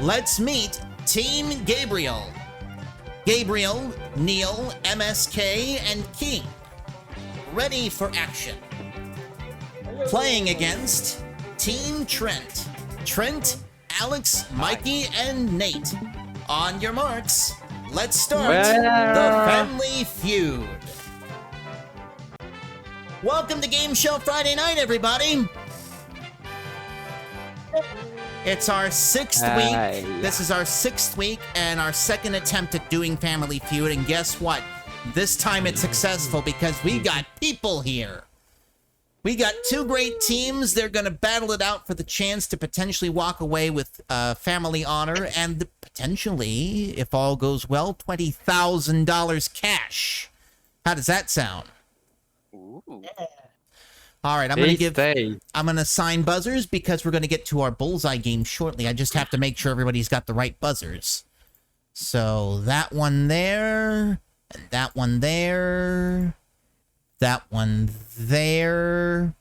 Let's meet Team Gabriel. Gabriel, Neil, MSK, and King. Ready for action. Playing against Team Trent. Trent, Alex, Mikey, and Nate. On your marks, let's start the Family Feud. Welcome to Game Show Friday night, everybody. It's our 6th week. This is our 6th week and our 2nd attempt at doing Family Feud. And guess what? This time it's successful because we got people here. We got two great teams. They're going to battle it out for the chance to potentially walk away with family honor and potentially, if all goes well, $20,000 cash. How does that sound? Ooh. All right, I'm going to assign buzzers because we're going to get to our bullseye game shortly. I just have to make sure everybody's got the right buzzers. So that one there, and that one there, that one there.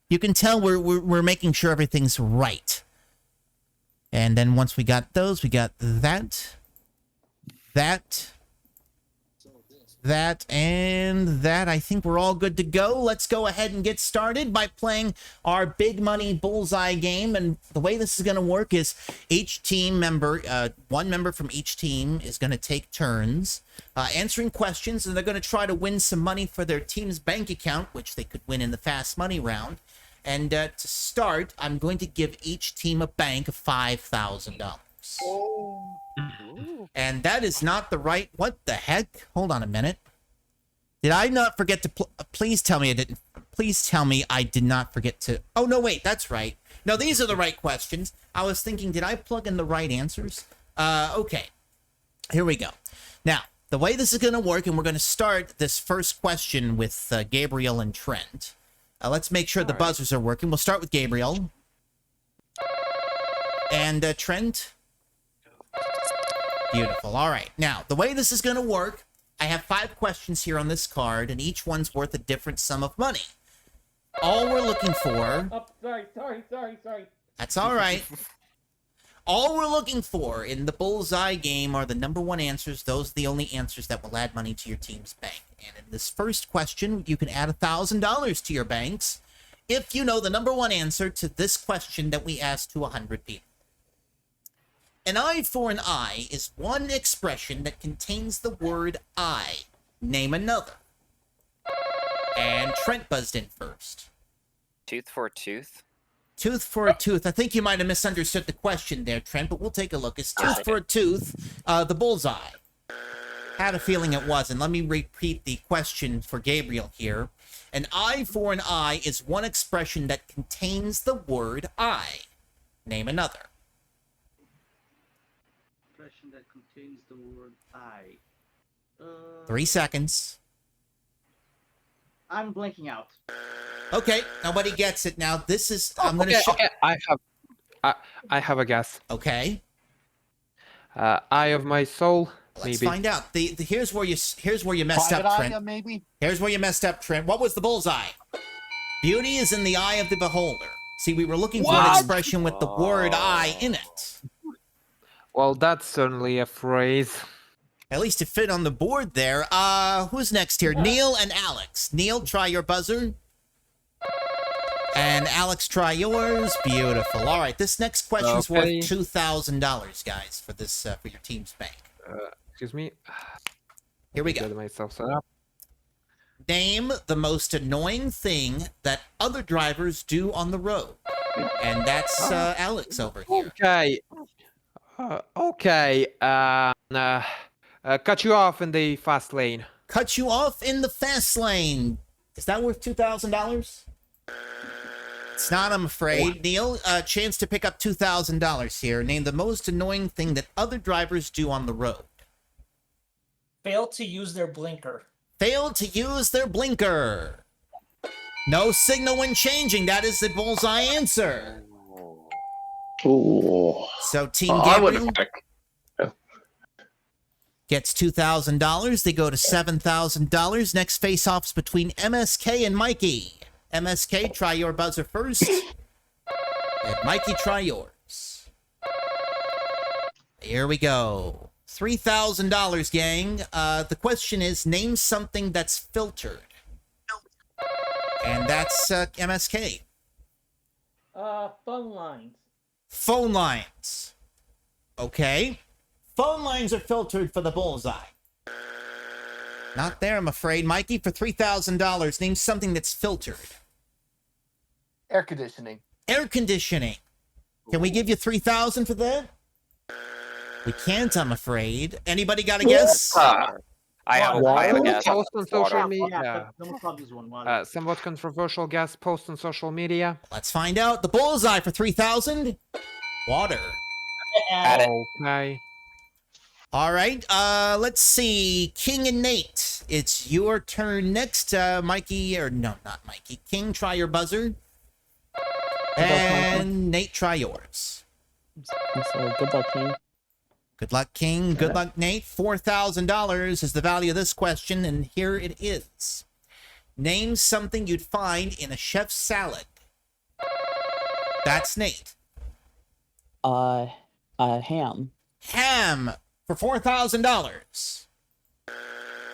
You can tell we're making sure everything's right. And then once we got those, we got that, and that. I think we're all good to go. Let's go ahead and get started by playing our big money bullseye game. And the way this is going to work is each team member, one member from each team is going to take turns answering questions, and they're going to try to win some money for their team's bank account, which they could win in the fast money round. And to start, I'm going to give each team a bank of $5,000. And that is not the right... What the heck? Hold on a minute. Did I not forget to... Please tell me I didn't... Please tell me I did not forget to... Oh, no, wait. That's right. No, these are the right questions. I was thinking, did I plug in the right answers? Okay. Here we go. Now, the way this is going to work, and we're going to start this first question with Gabriel and Trent. Let's make sure the buzzers are working. We'll start with Gabriel. And Trent... Beautiful. All right. Now, the way this is going to work, I have 5 questions here on this card, and each one's worth a different sum of money. All we're looking for... Oh, sorry. That's all right. All we're looking for in the bullseye game are the number 1 answers. Those are the only answers that will add money to your team's bank. And in this first question, you can add $1,000 to your banks if you know the number 1 answer to this question that we asked to 100 people. An eye for an eye is one expression that contains the word I. Name another. And Trent buzzed in first. Tooth for a tooth? Tooth for a tooth. I think you might have misunderstood the question there, Trent, but we'll take a look. Is tooth for a tooth the bullseye? Had a feeling it wasn't. Let me repeat the question for Gabriel here. An eye for an eye is one expression that contains the word I. Name another. That contains the word I. 3 seconds. I'm blanking out. Okay, nobody gets it now. This is I'm gonna show. Okay. I have a guess. Okay, Eye of my soul. let's maybe. find out. Here's where you messed up, Trent. Maybe. Here's where you messed up, Trent. What was the bullseye? Beauty is in the eye of the beholder. See, we were looking for an expression with the word I in it. Well, that's certainly a phrase. At least it fit on the board there. Who's next here? Neil and Alex. Neil, try your buzzer. And Alex, try yours. Beautiful. All right, this next question's worth $2,000, guys, for this for your team's bank. Excuse me. Here we Get go. myself set up. Name the most annoying thing that other drivers do on the road. And that's Alex over here. Okay. Cut you off in the fast lane. Cut you off in the fast lane. Is that worth $2,000? It's not, I'm afraid. Neil, chance to pick up $2,000 here. Name the most annoying thing that other drivers do on the road. Fail to use their blinker. Failed to use their blinker. No signal when changing. That is the bullseye answer. Ooh. So Team I would Gabriel have gets $2,000. They go to $7,000. Next face-off's between MSK and Mikey. MSK, try your buzzer first. And Mikey, try yours. Here we go. $3,000, gang. The question is, name something that's filtered. And that's MSK. Phone lines. Phone lines. Okay. Phone lines are filtered for the bullseye. Not there, I'm afraid. Mikey, for $3,000, name something that's filtered. Air conditioning. Air conditioning. Can we give you $3,000 for that? We can't, I'm afraid. Anybody got a guess? I have a guess. Post on social Water. media. Don't stop this one. Water. Somewhat controversial guess. Post on social media. Let's find out. The bullseye for $3,000. Water. Add it. Okay. All right. Let's see. King and Nate. It's your turn next. Mikey, or no, not Mikey. King, try your buzzer. And Nate, try yours. So good luck, King. Good luck, King. Good luck, Nate. $4,000 is the value of this question, and here it is. Name something you'd find in a chef's salad. That's Nate. Ham. Ham for $4,000.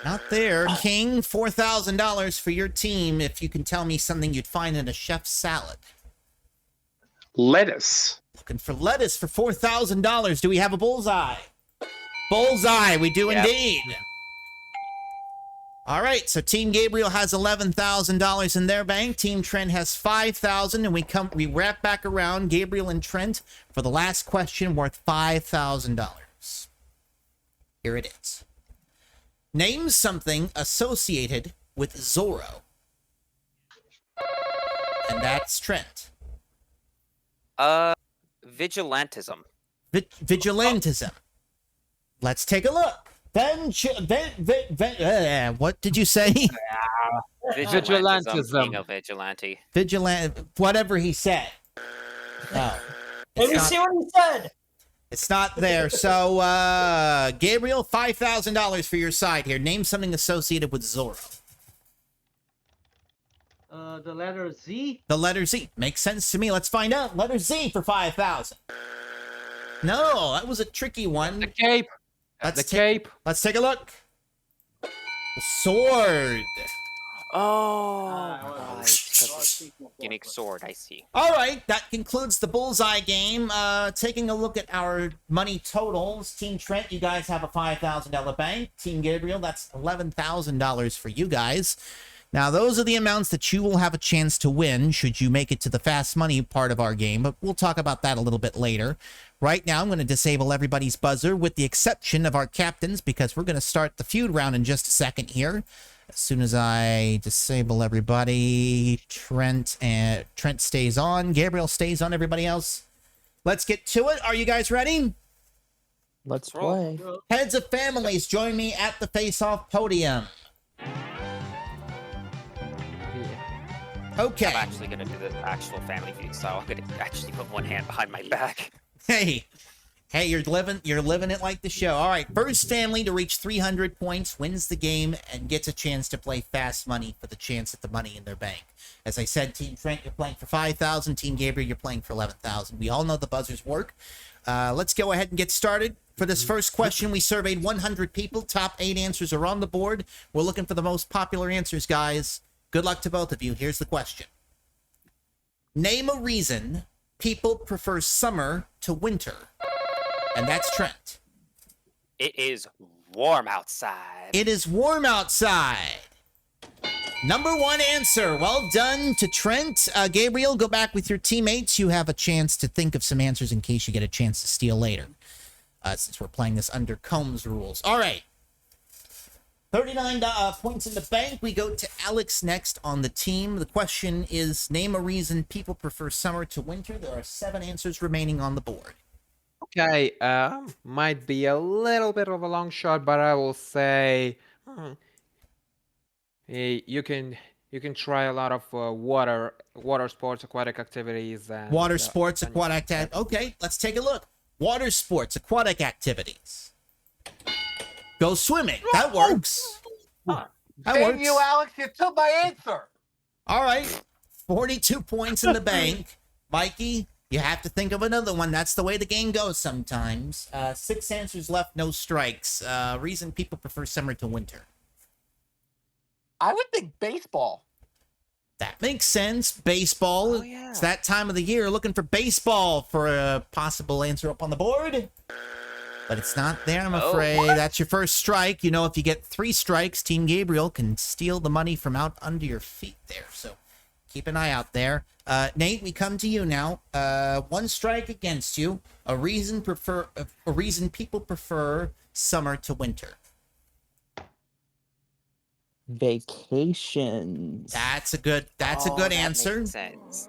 Not there. King, $4,000 for your team if you can tell me something you'd find in a chef's salad. Lettuce. Looking for lettuce for $4,000. Do we have a bullseye? Bullseye, we do Yep. indeed. All right, so Team Gabriel has $11,000 in their bank. Team Trent has $5,000, and we wrap back around Gabriel and Trent for the last question worth $5,000. Here it is. Name something associated with Zorro. And that's Trent. Vigilantism. Vigilantism. Let's take a look. What did you say? Vigilantism. Being a vigilante. Whatever he said. No. Let me see what he said. It's not there. So, Gabriel, $5,000 for your side here. Name something associated with Zorro. The letter Z. The letter Z. Makes sense to me. Let's find out. Letter Z for $5,000. No, that was a tricky one. The cape. Cape. Let's take a look. The sword. Oh, right. right. Unique sword, I see. All right, that concludes the bullseye game. Taking a look at our money totals. Team Trent, you guys have a $5,000 bank. Team Gabriel, that's $11,000 for you guys. Now, those are the amounts that you will have a chance to win should you make it to the fast money part of our game, but we'll talk about that a little bit later. Right now, I'm going to disable everybody's buzzer with the exception of our captains because we're going to start the feud round in just a second here. As soon as I disable everybody, Trent stays on, Gabriel stays on, everybody else. Let's get to it. Are you guys ready? Let's play. Heads of families, join me at the face-off podium. Okay. I'm actually going to do the actual family feud, so I'm going to actually put one hand behind my back. Hey, you're living it like the show. All right, first family to reach 300 points wins the game and gets a chance to play fast money for the chance at the money in their bank. As I said, Team Trent, you're playing for 5,000. Team Gabriel, you're playing for 11,000. We all know the buzzers work. Let's go ahead and get started. For this first question, we surveyed 100 people. Top 8 answers are on the board. We're looking for the most popular answers, guys. Good luck to both of you. Here's the question. Name a reason people prefer summer to winter. And that's Trent. It is warm outside. It is warm outside. Number 1 answer. Well done to Trent. Gabriel, go back with your teammates. You have a chance to think of some answers in case you get a chance to steal later. Since we're playing this under Combs rules. All right. 39 points in the bank. We go to Alex next on the team. The question is, name a reason people prefer summer to winter. There are 7 answers remaining on the board. Okay, might be a little bit of a long shot, but I will say you can try a lot of water sports, aquatic activities. And, Water sports, aquatic activities. Okay, let's take a look. Water sports, aquatic activities. Go swimming. That works. That works. you, Alex. You took my answer. All right. 42 points in the bank. Mikey, You have to think of another one. That's the way the game goes sometimes. 6 answers left, no strikes. Reason people prefer summer to winter. I would think baseball. That makes sense. Baseball. Oh, yeah. It's that time of the year. Looking for baseball for a possible answer up on the board. But it's not there, I'm afraid. That's your first strike. You know, if you get 3 strikes, Team Gabriel can steal the money from out under your feet there. So keep an eye out there. Nate, we come to you now. 1 strike against you. A reason people prefer summer to winter. Vacations. That's a good That answer. makes sense.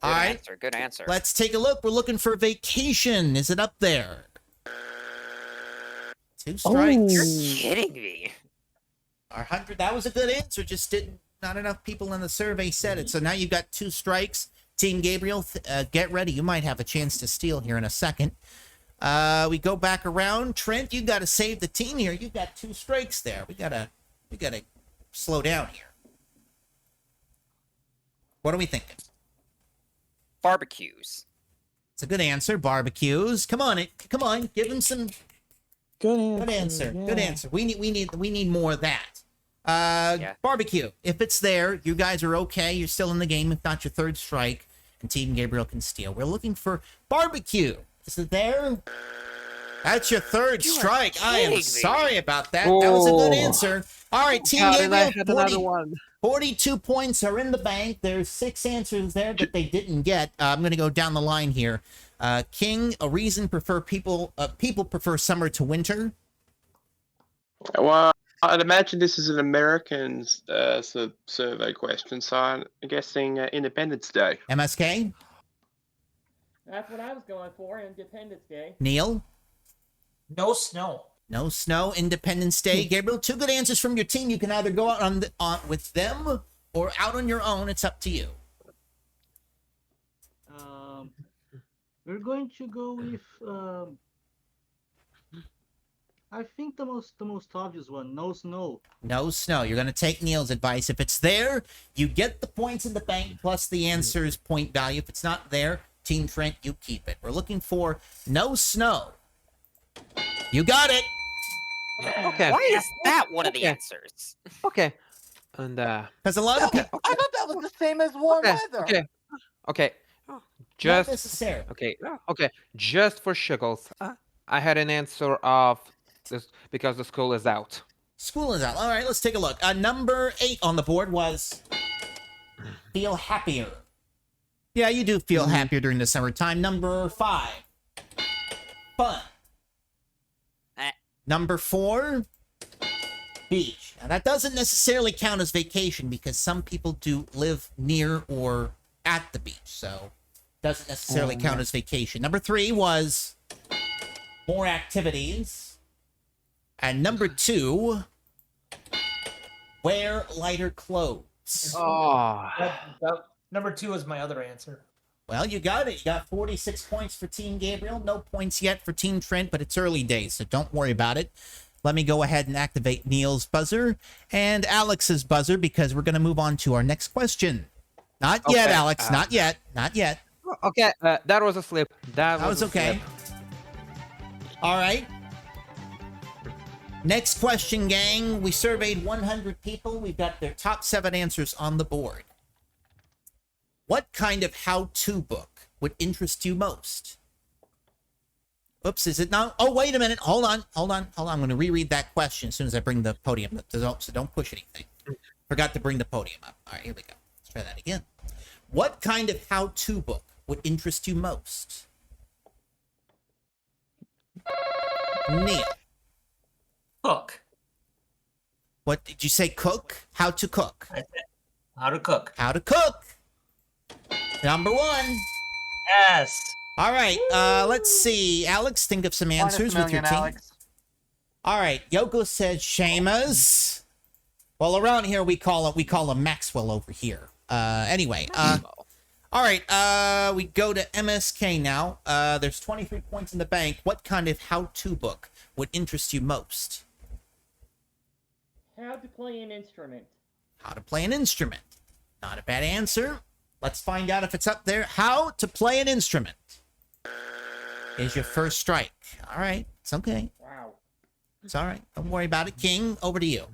All right. Good answer. Let's take a look. We're looking for vacation. Is it up there? 2 strikes. You're kidding me. Our 100. That was a good answer. Just didn't. Not enough people in the survey said it. So now you've got 2 strikes. Team Gabriel, get ready. You might have a chance to steal here in a second. We go back around. Trent, you got to save the team here. You got 2 strikes there. We gotta slow down here. What are we thinking? Barbecues. It's a good answer. Barbecues. Come on, give him some. Good Good answer. answer. Yeah. Good answer. We need more of that. Barbecue. If it's there, you guys are okay. You're still in the game. If not, your 3rd strike, and Team Gabriel can steal. We're looking for barbecue. Is it there? That's your 3rd strike. I am kidding me. sorry about that. That was a good Oh. answer. All right, Team God, and I Gabriel, had another one. 42 points are in the bank. There's 6 answers there that they didn't get. I'm going to go down the line here. King, a reason people prefer summer to winter. Well, I'd imagine this is an American survey question, so I'm guessing Independence Day. MSK, That's what I was going for, Independence Day. Neil, No snow. no snow, Independence Day. Gabriel, 2 good answers from your team. You can either go out on with them or out on your own. It's up to you. We're going to go with I think the most obvious one. No snow. No snow. You're going to take Neil's advice. If it's there, you get the points in the bank plus the answer's point value. If it's not there, Team Trent, you keep it. We're looking for no snow. You got it. Okay. Why is that one of the Okay. answers? Okay. And Because a lot of people. I thought that was the same as warm weather. Okay. Not Just necessarily. okay. Just for shiggles, I had an answer of this because the school is out. School is out. All right, let's take a look. Number 8 on the board was feel happier. Yeah, you do feel happier during the summertime. Number 5, fun. Number 4, beach. Now, that doesn't necessarily count as vacation because some people do live near or at the beach, so doesn't necessarily count as vacation. Number 3 was more activities. And number 2, wear lighter clothes. Oh. Number 2 is my other answer. Well, you got it. You got 46 points for Team Gabriel. No points yet for Team Trent, but it's early days, so don't worry about it. Let me go ahead and activate Neil's buzzer and Alex's buzzer because we're going to move on to our next question. Not yet, Okay, Alex. Not yet. Not yet. Okay. That was a slip. That That was a okay. slip. All right. Next question, gang. We surveyed 100 people. We've got their top 7 answers on the board. What kind of how-to book would interest you most? Oops, is it not? Oh, wait a minute. Hold on. I'm going to reread that question as soon as I bring the podium up. So don't push anything. Forgot to bring the podium up. All right, here we go. Let's try that again. What kind of how-to book would interest you most? Neil. Cook. What did you say? Cook? How to cook? I said how to cook. How to cook. Number 1. Yes. All right. Let's see. Alex, think of some answers with your team. Alex. All right. Yoko said Shamas. Well, around here we call him Maxwell over here. Anyway. All right. We go to MSK now. There's 23 points in the bank. What kind of how-to book would interest you most? How to play an instrument. How to play an instrument. Not a bad answer. Let's find out if it's up there. How to play an instrument is your first strike. All right. It's okay. Wow. It's all right. Don't worry about it. King, over to you.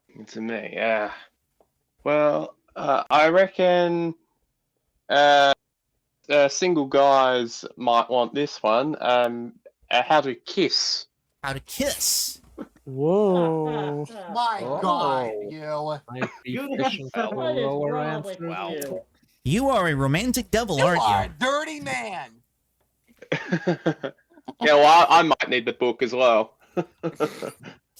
It's me. Well, I reckon single guys might want this one. How to kiss. How to kiss. Whoa. My Oh. God, you. I see You fishing have- for what is lower wrong with answers. Wow. you? You are a romantic devil, You aren't are a you? dirty man. Yeah, well, I might need the book as well.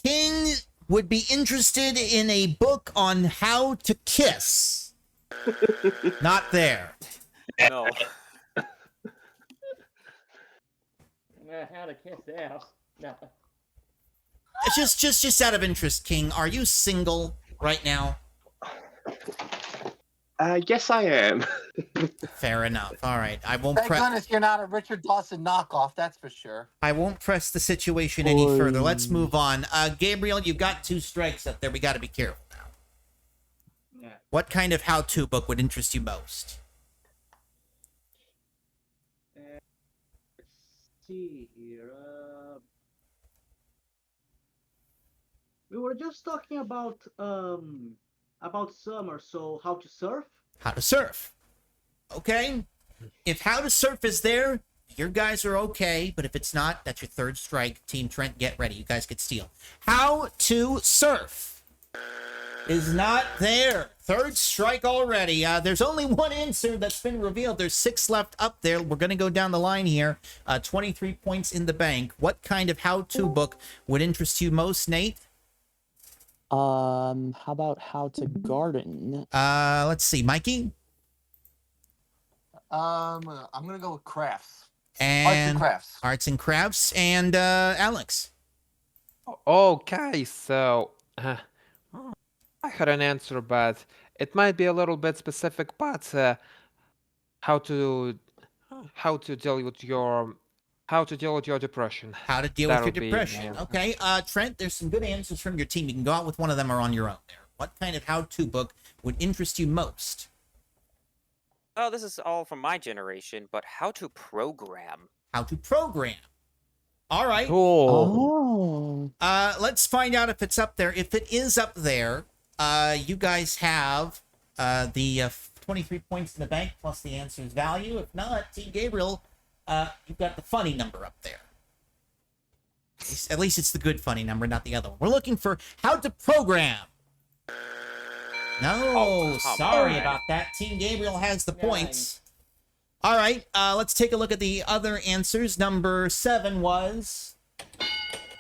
King would be interested in a book on how to kiss. Not there. No. How to kiss ass. No. Just out of interest, King, are you single right now? Yes, I am. Fair enough. All right. I won't Thank press. goodness you're not a Richard Dawson knockoff, that's for sure. I won't press the situation any further. Let's Oy. move on. Gabriel, you've got 2 strikes up there. We got to be careful now. Yeah. What kind of how-to book would interest you most? Let's see here. We were just talking about summer, so how to surf? How to surf. Okay. If how to surf is there, your guys are okay. But if it's not, that's your 3rd strike. Team Trent, get ready. You guys could steal. How to surf is not there. 3rd strike already. There's only 1 answer that's been revealed. There's 6 left up there. We're going to go down the line here. 23 points in the bank. What kind of how-to book would interest you most, Nate? How about how to garden? Let's see. Mikey? I'm gonna go with crafts. Arts And and crafts. Arts and crafts. And Alex? Okay, so I had an answer, but it might be a little bit specific. But how to deal with your depression. How to deal That'll with your be depression. my answer. Okay, Trent, there's some good answers from your team. You can go out with one of them or on your own there. What kind of how-to book would interest you most? Oh, this is all from my generation, but how to program. How to program. All right. Cool. Oh. Let's find out if it's up there. If it is up there, you guys have the 23 points in the bank plus the answer's value. If not, Team Gabriel, you've got the funny number up there. At least it's the good funny number, not the other one. We're looking for how to program. No, Oh, come sorry on. about that. Team Gabriel has the Nine. points. All right, let's take a look at the other answers. Number 7 was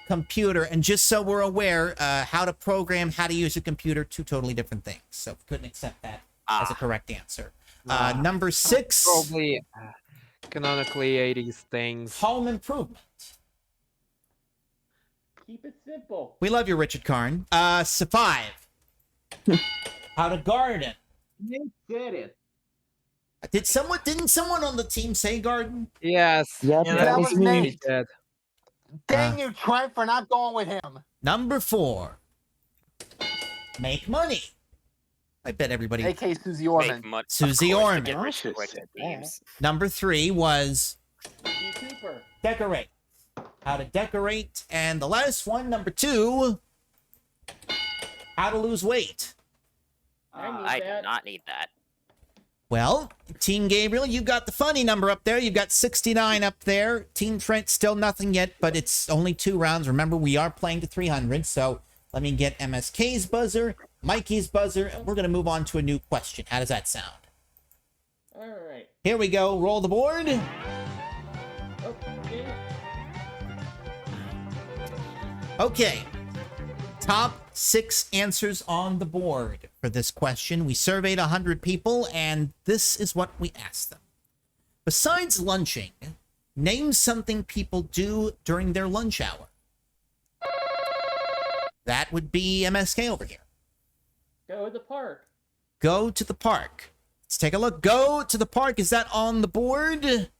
computer. And just so we're aware, how to program, how to use a computer, 2 totally different things. So couldn't accept that as a correct answer. Number 6, Probably canonically 80s things. home improvement. Keep it simple. We love you, Richard Karn. 5, how to garden. Nate said it. Didn't someone on the team say garden? Yes. Yep, Yeah, that that was was me. Nate. Did. Dang you, Trent, for not going with him. Number 4, make money. I bet everybody. AK Susie Make Orman. money. Susie of course, Orman. to get rich Should've quick said games. Number 3 was Be Cooper. decorate. How to decorate. And the last one, number 2, how to lose weight. I need I do that. not need that. Well, Team Gabriel, you've got the funny number up there. You've got 69 up there. Team Trent, still nothing yet, but it's only 2 rounds. Remember, we are playing to 300, so let me get MSK's buzzer, Mikey's buzzer, and we're going to move on to a new question. How does that sound? All right. Here we go. Roll the board. Okay. Okay. Top 6 answers on the board for this question. We surveyed 100 people, and this is what we asked them. Besides lunching, name something people do during their lunch hour. That would be MSK over here. Go to the park. Go to the park. Let's take a look. Go to the park. Is that on the board?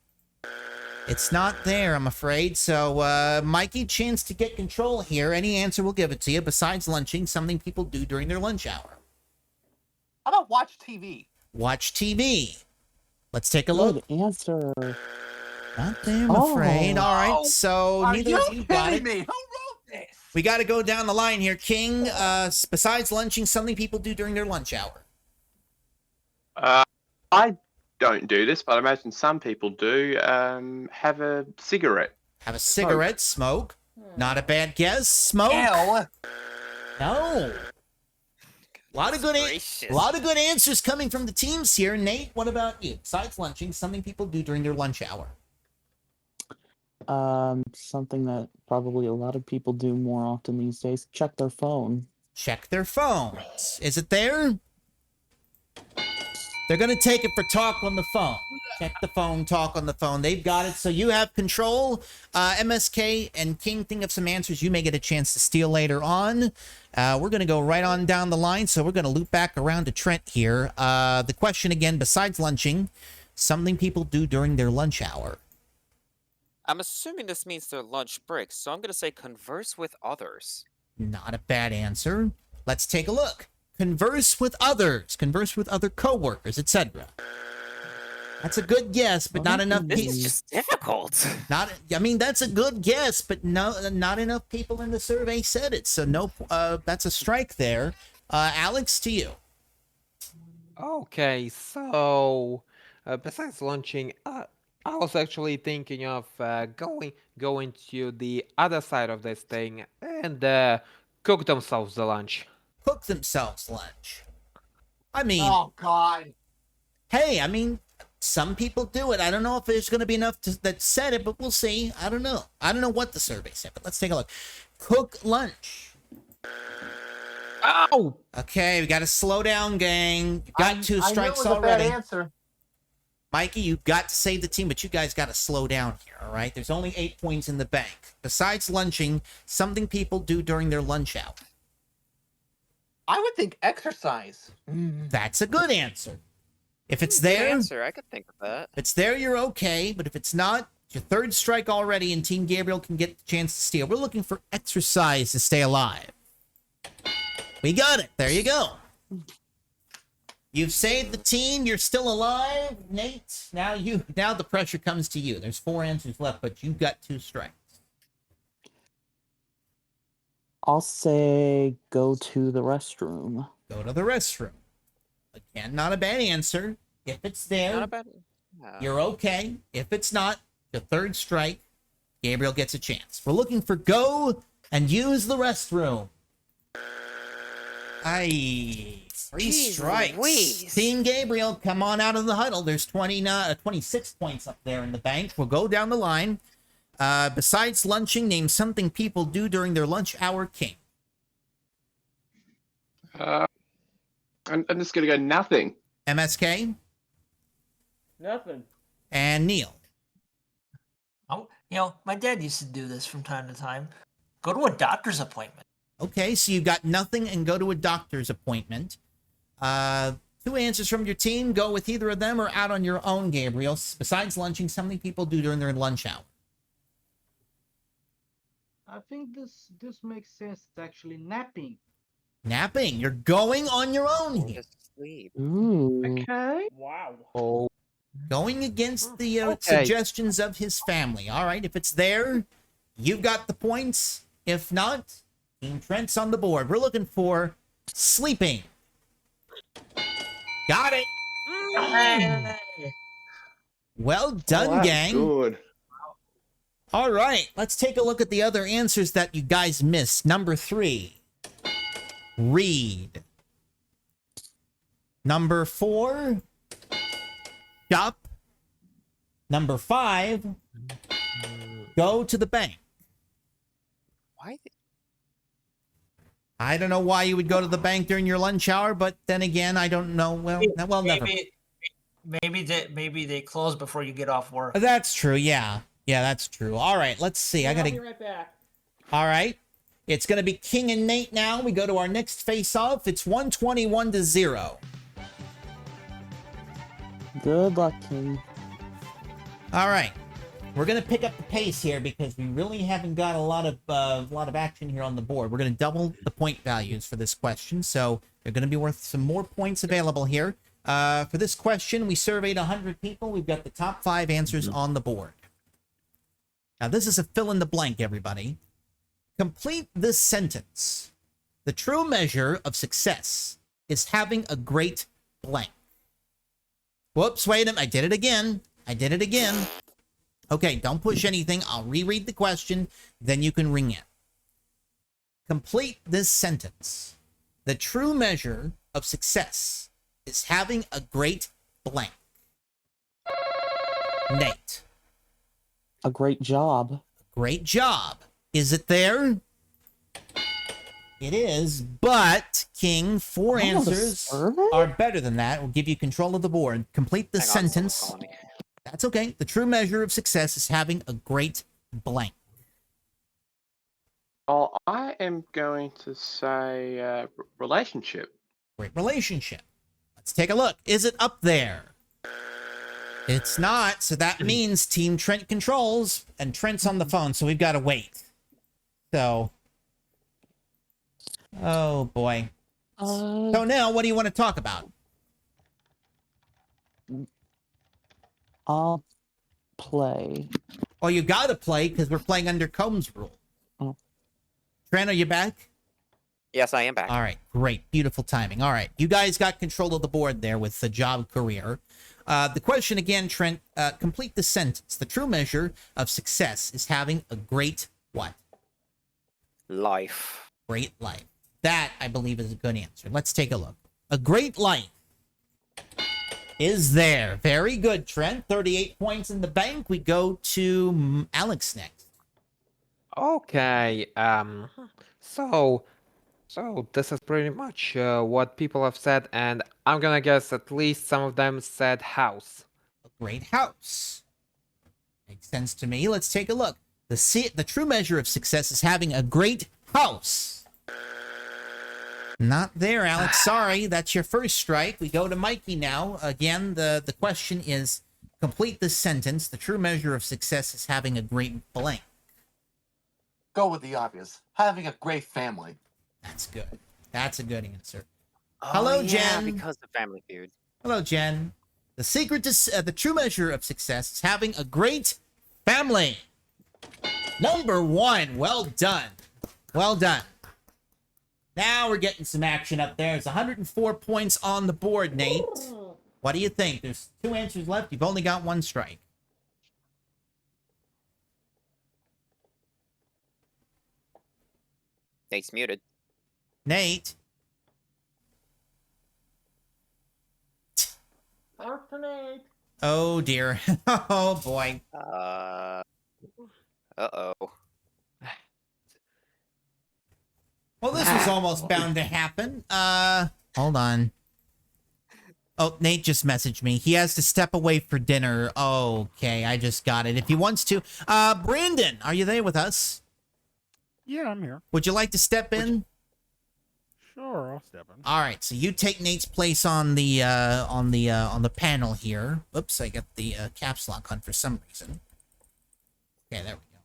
It's not there, I'm afraid. So, Mikey, chance to get control here. Any answer, we'll give it to you. Besides lunching, something people do during their lunch hour. How about watch TV? watch TV. Let's take a look. Good answer. Not there, I'm Oh. afraid. All right, so Are neither you of you got kidding it. me? Who wrote this? We got to go down the line here, King. Besides lunching, something people do during their lunch hour. I don't do this, but I imagine some people do. Have a cigarette. Have a cigarette, smoke. Not a bad guess. Smoke. Ew. No. A lot of good answers coming from the teams here. Nate, what about you? Besides lunching, something people do during their lunch hour. Something that probably a lot of people do more often these days. Check their phone. Check their phones. Is it there? They're going to take it for talk on the phone. Check the phone, talk on the phone. They've got it, so you have control. MSK and King, think of some answers you may get a chance to steal later on. We're going to go right on down the line, so we're going to loop back around to Trent here. The question again, besides lunching, something people do during their lunch hour. I'm assuming this means their lunch break, so I'm going to say converse with others. Not a bad answer. Let's take a look. Converse with others. Converse with other coworkers, etc. That's a good guess, but not enough This people. is just difficult. I mean, that's a good guess, but not enough people in the survey said it. So no, that's a strike there. Alex, to you. Okay, so besides lunching, I was actually thinking of going to the other side of this thing and cook themselves the lunch. Cook themselves lunch. I mean, Oh God. hey, I mean, some people do it. I don't know if there's going to be enough that said it, but we'll see. I don't know. I don't know what the survey said, but let's take a look. Cook lunch. Ow! Okay, we got to slow down, gang. You got two I knew it strikes was a bad already. answer. Mikey, you got to save the team, but you guys got to slow down here, all right? There's only 8 points in the bank. Besides lunching, something people do during their lunch hour. I would think exercise. That's a good answer. If it's Good there, answer. I could think of that. if it's there, you're okay. But if it's not, it's your third strike already, and Team Gabriel can get the chance to steal. We're looking for exercise to stay alive. We got it. There you go. You've saved the team. You're still alive, Nate. Now the pressure comes to you. There's 4 answers left, but you've got 2 strikes. I'll say go to the restroom. Go to the restroom. Again, not a bad answer. If it's there, Not a bad. you're okay. If it's not, your third strike, Gabriel gets a chance. We're looking for go and use the restroom. Aye. 3 Jeez strikes. Louise. Team Gabriel, come on out of the huddle. There's 26 points up there in the bank. We'll go down the line. Besides lunching, name something people do during their lunch hour, King. I'm just gonna go nothing. MSK Nothing. and Neil. Oh, my dad used to do this from time to time. Go to a doctor's appointment. Okay, so you got nothing and go to a doctor's appointment. 2 answers from your team. Go with either of them or out on your own, Gabriel. Besides lunching, something people do during their lunch hour. I think this makes sense. It's actually napping. Napping. You're going on your own here. Just sleep. Ooh. Okay. Wow. Oh, Going against the Okay. suggestions of his family. All right, if it's there, you've got the points. If not, Team Trent's on the board. We're looking for sleeping. Got it. Well done, That's gang. Good. All right, let's take a look at the other answers that you guys missed. Number 3, read. Number 4, shop. Number 5, go to the bank. Why? I don't know why you would go to the bank during your lunch hour, but then again, I don't know. Well, never. Maybe they close before you get off work. That's true. Yeah, that's true. All right, let's see. I'll be right back. All right. It's going to be King and Nate now. We go to our next face-off. It's 121-0. Good luck, King. All right. We're going to pick up the pace here because we really haven't got a lot of action here on the board. We're going to double the point values for this question, so they're going to be worth some more points available here. For this question, we surveyed 100 people. We've got the top 5 answers on the board. Now, this is a fill in the blank, everybody. Complete this sentence. The true measure of success is having a great blank. Whoops, wait a minute. I did it again. Okay, don't push anything. I'll reread the question, then you can ring it. Complete this sentence. The true measure of success is having a great blank. Nate. A great job. Great job. Is it there? It is, but King, 4 Oh, the answers survey? are better than that. We'll give you control of the board. Complete the Hang on, someone's sentence. calling me. That's okay. The true measure of success is having a great blank. Oh, I am going to say relationship. Great relationship. Let's take a look. Is it up there? It's not, so that means Team Trent controls, and Trent's on the phone, so we've got to wait. So, oh boy. So now, what do you want to talk about? I'll play. Oh, you got to play because we're playing under Combs' rule. Oh. Trent, are you back? Yes, I am back. All right, great, beautiful timing. All right, you guys got control of the board there with the job career. The question again, Trent, complete the sentence. The true measure of success is having a great what? Life. Great life. That, I believe, is a good answer. Let's take a look. A great life is there. Very good, Trent. 38 points in the bank. We go to Alex next. Okay. So this is pretty much what people have said, and I'm gonna guess at least some of them said house. A great house. Makes sense to me. Let's take a look. The true measure of success is having a great house. Not there, Alex. Sorry. That's your first strike. We go to Mikey now. Again, the question is, complete this sentence. The true measure of success is having a great blank. Go with the obvious. Having a great family. That's good. That's a good answer. Oh, Hello, yeah, Jen. because of Family Feud. Hello, Jen. The secret to the true measure of success is having a great family. Number 1. Well done. Well done. Now we're getting some action up there. There's 104 points on the board, Nate. What do you think? There's 2 answers left. You've only got 1 strike. Nate's muted. Nate. Alternate. Oh, dear. Oh, boy. Uh-oh. Well, this was almost bound to happen. Hold on. Oh, Nate just messaged me. He has to step away for dinner. Okay, I just got it. If he wants to. Brandon, are you there with us? Yeah, I'm here. Would you like to step in? Sure, I'll step in. All right, so you take Nate's place on the panel here. Oops, I got the caps lock on for some reason. Okay, there we go.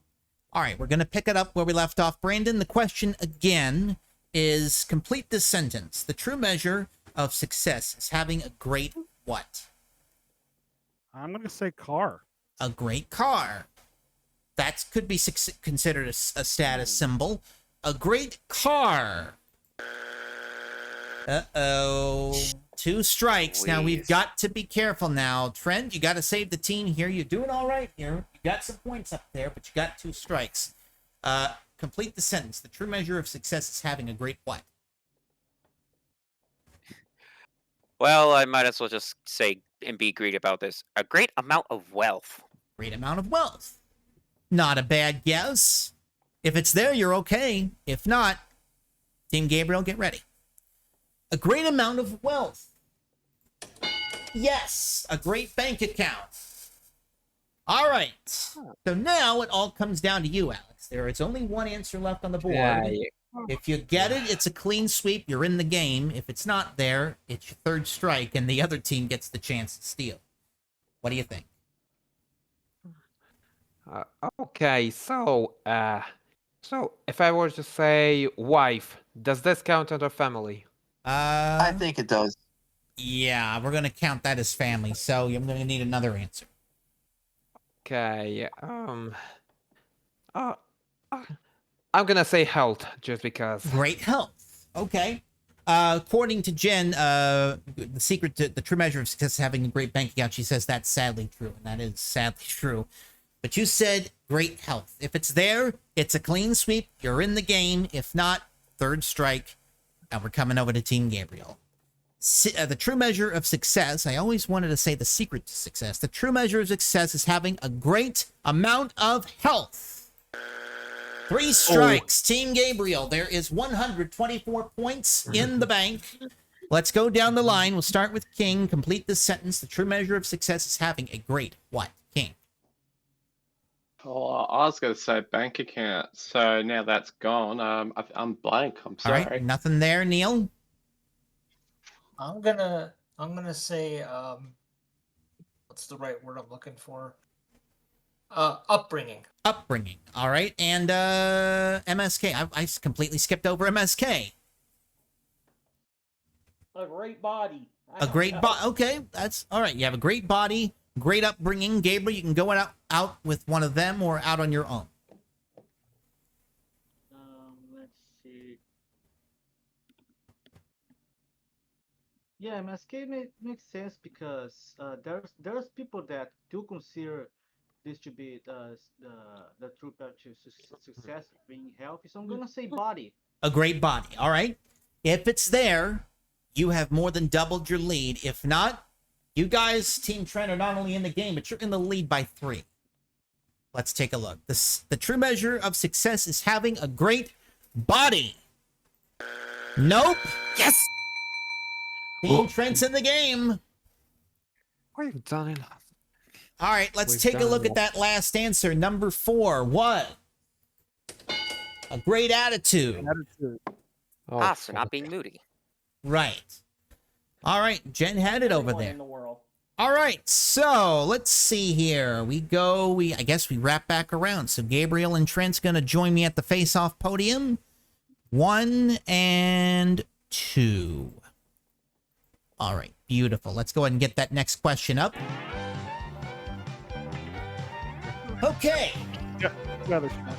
All right, we're gonna pick it up where we left off. Brandon, the question again is: complete this sentence. The true measure of success is having a great what? I'm gonna say car. A great car. That could be considered a status symbol. A great car. Uh-oh. 2 strikes. Now, we've Please. got to be careful now. Trent, you got to save the team here. You're doing all right here. You got some points up there, but you got 2 strikes. Complete the sentence. The true measure of success is having a great what? Well, I might as well just say and be greedy about this. A great amount of wealth. Great amount of wealth. Not a bad guess. If it's there, you're okay. If not, Team Gabriel, get ready. A great amount of wealth. Yes, a great bank account. All right. So now it all comes down to you, Alex. There is only 1 answer left on the board. If you get it, it's a clean sweep. You're in the game. If it's not there, it's your 3rd strike, and the other team gets the chance to steal. What do you think? Okay, so if I were to say wife, does this count under family? I think it does. Yeah, we're gonna count that as family, so I'm gonna need another answer. Okay. Uh, uh, I'm gonna say health, just because. Great health. Okay. According to Jen, the secret to the true measure of success is having a great bank account. She says that's sadly true, and that is sadly true. But you said great health. If it's there, it's a clean sweep. You're in the game. If not, third strike, and we're coming over to Team Gabriel. The true measure of success, I always wanted to say the secret to success. The true measure of success is having a great amount of health. 3 strikes. Team Gabriel, there is 124 points in the bank. Let's go down the line. We'll start with King. Complete this sentence. The true measure of success is having a great what? King. Oh, I was going to say bank account. So now that's gone. I'm blank. I'm All sorry. right, nothing there, Neil. I'm gonna say what's the right word I'm looking for? Upbringing. Upbringing. All right, and MSK. I completely skipped over MSK. A great body. A great body. Okay, that's all right. You have a great body, great upbringing. Gabriel, you can go out with one of them or out on your own. Let's see. Yeah, MSK makes sense because there's people that do consider this to be the true path to success, being healthy. So I'm gonna say body. A great body. All right. If it's there, you have more than doubled your lead. If not, you guys, Team Trent, are not only in the game, but you're in the lead by 3. Let's take a look. The true measure of success is having a great body. Nope. Yes! Team Trent's in the game. We've done enough. All right, let's We've take a done look at enough. that last answer. Number 4. What? A great attitude. Oh, So not being moody. Right. All right, Jen had it over Everyone there. in the world. All right, so let's see here. I guess we wrap back around. So Gabriel and Trent's going to join me at the face-off podium. 1 and 2. All right, beautiful. Let's go ahead and get that next question up. Okay. Yeah, there's one.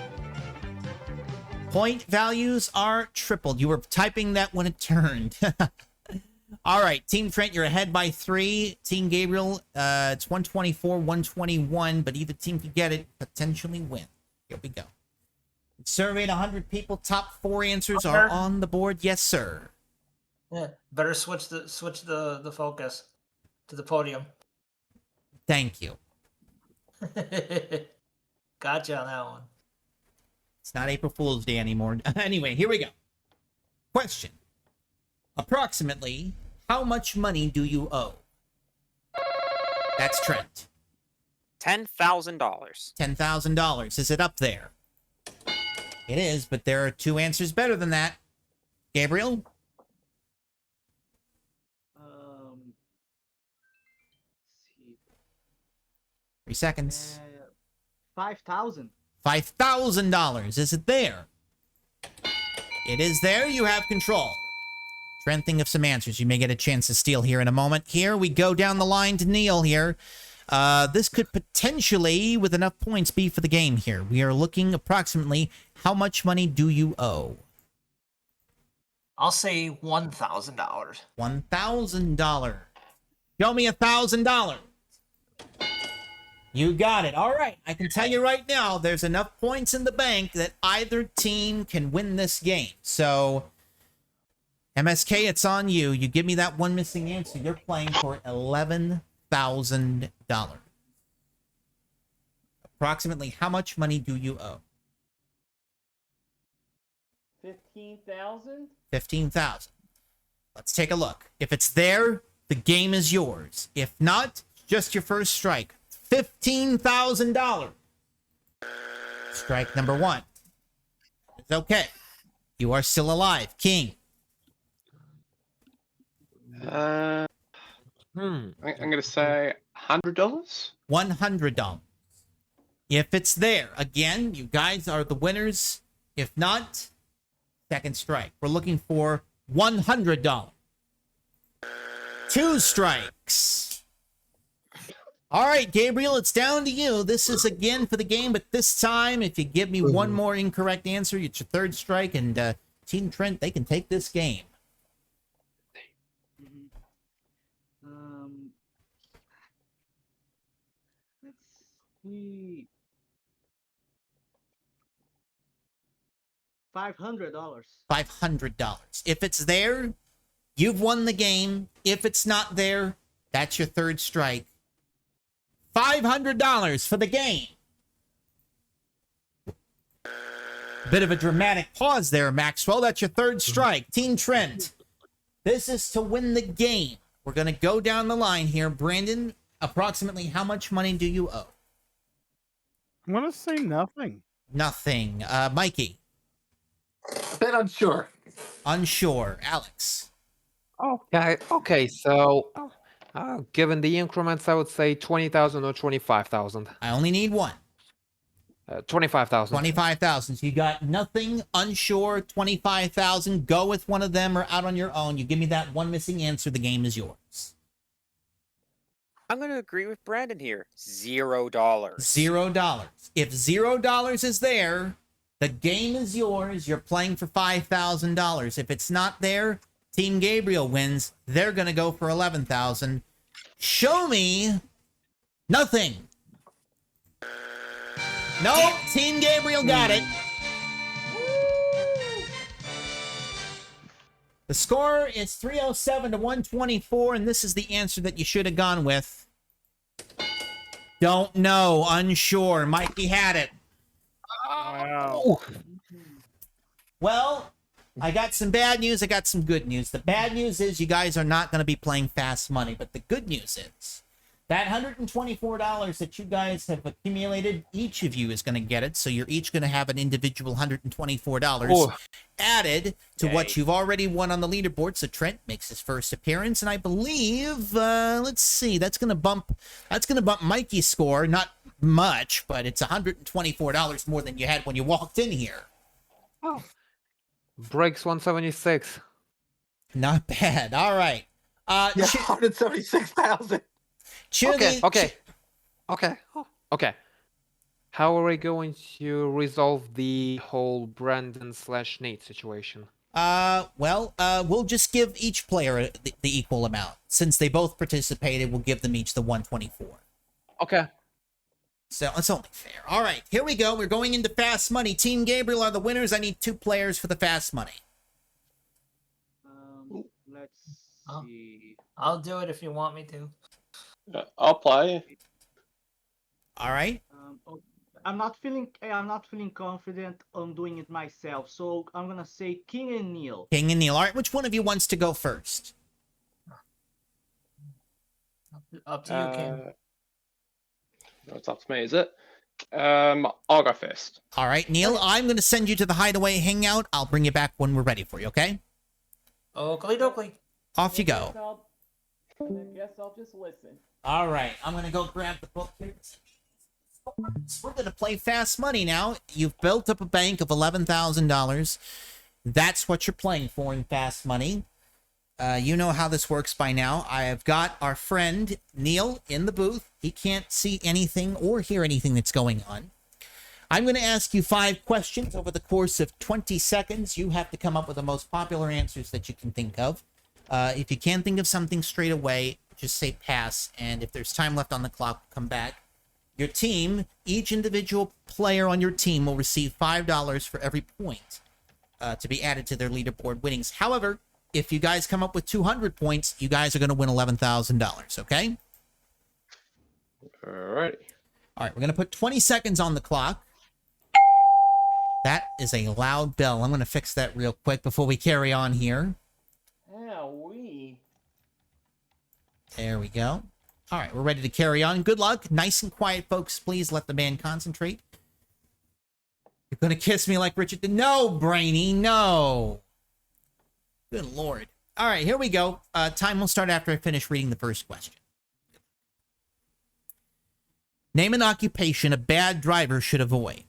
Point values are tripled. You were typing that when it turned. All right, Team Trent, you're ahead by 3. Team Gabriel, it's 124, 121, but either team could get it, potentially win. Here we go. Surveyed 100 people. Top 4 answers are on the board. Yes, sir. Yeah, better switch the focus to the podium. Thank you. Gotcha on that one. It's not April Fool's Day anymore. Anyway, here we go. Question. Approximately, how much money do you owe? That's Trent. $10,000. $10,000. Is it up there? It is, but there are 2 answers better than that. Gabriel? See. 3 seconds. 5,000. $5,000. Is it there? It is there. You have control. Trent, think of some answers. You may get a chance to steal here in a moment. Here we go down the line to Neil here. This could potentially, with enough points, be for the game here. We are looking approximately, how much money do you owe? I'll say $1,000. $1,000. Show me $1,000. You got it. All right. I can tell you right now, there's enough points in the bank that either team can win this game. So, MSK, it's on you. You give me that one missing answer. You're playing for $11,000. Approximately how much money do you owe? 15,000. 15,000. Let's take a look. If it's there, the game is yours. If not, just your first strike. $15,000. Strike number 1. It's okay. You are still alive. King. I'm going to say $100. $100. If it's there, again, you guys are the winners. If not, second strike. We're looking for $100. 2 strikes. All right, Gabriel, it's down to you. This is again for the game, but this time, if you give me one more incorrect answer, it's your 3rd strike, and Team Trent, they can take this game. Let's see. $500. $500. If it's there, you've won the game. If it's not there, that's your 3rd strike. $500 for the game. Bit of a dramatic pause there, Maxwell. That's your 3rd strike. Team Trent, this is to win the game. We're going to go down the line here. Brandon, approximately how much money do you owe? I'm gonna say nothing. Nothing. Mikey? A bit unsure. Unsure. Alex? Okay, so given the increments, I would say 20,000 or 25,000. I only need one. 25,000. 25,000. So you got nothing, unsure, 25,000. Go with one of them or out on your own. You give me that one missing answer, the game is yours. I'm going to agree with Brandon here. $0. $0. If $0 is there, the game is yours. You're playing for $5,000. If it's not there, Team Gabriel wins. They're going to go for 11,000. Show me nothing. Nope, Team Gabriel got it. The score is 307 to 124, and this is the answer that you should have gone with. Don't know, unsure. Mikey had it. Wow. Well, I got some bad news. I got some good news. The bad news is you guys are not going to be playing fast money, but the good news is that $124 that you guys have accumulated, each of you is going to get it. So you're each going to have an individual $124 added to what you've already won on the leaderboard. So Trent makes his first appearance, and I believe, let's see, that's going to bump Mikey's score. Not much, but it's $124 more than you had when you walked in here. Oh. Breaks 176. Not bad. All right. Yeah, 176,000. Okay. How are we going to resolve the whole Brandon/Nate situation? We'll just give each player the equal amount. Since they both participated, we'll give them each the 124. Okay. So it's only fair. All right, here we go. We're going into fast money. Team Gabriel are the winners. I need 2 players for the fast money. Let's see. I'll do it if you want me to. I'll play. All right. I'm not feeling confident on doing it myself, so I'm gonna say King and Neil. King and Neil. All right, which one of you wants to go first? Up to you, King. It's up to me, is it? I'll go first. All right, Neil, I'm going to send you to the hideaway hangout. I'll bring you back when we're ready for you, okay? Oakley dokley. Off you go. I guess I'll just listen. All right, I'm going to go grab the book here. We're going to play fast money now. You've built up a bank of $11,000. That's what you're playing for in fast money. You know how this works by now. I have got our friend Neil in the booth. He can't see anything or hear anything that's going on. I'm going to ask you 5 questions over the course of 20 seconds. You have to come up with the most popular answers that you can think of. If you can't think of something straight away, just say pass. And if there's time left on the clock, come back. Your team, each individual player on your team will receive $5 for every point to be added to their leaderboard winnings. However, if you guys come up with 200 points, you guys are going to win $11,000, okay? All right. All right, we're going to put 20 seconds on the clock. That is a loud bell. I'm going to fix that real quick before we carry on here. Owie. There we go. All right, we're ready to carry on. Good luck. Nice and quiet, folks. Please let the man concentrate. You're going to kiss me like Richard. No, Brainy, no. Good Lord. All right, here we go. Time will start after I finish reading the first question. Name an occupation a bad driver should avoid.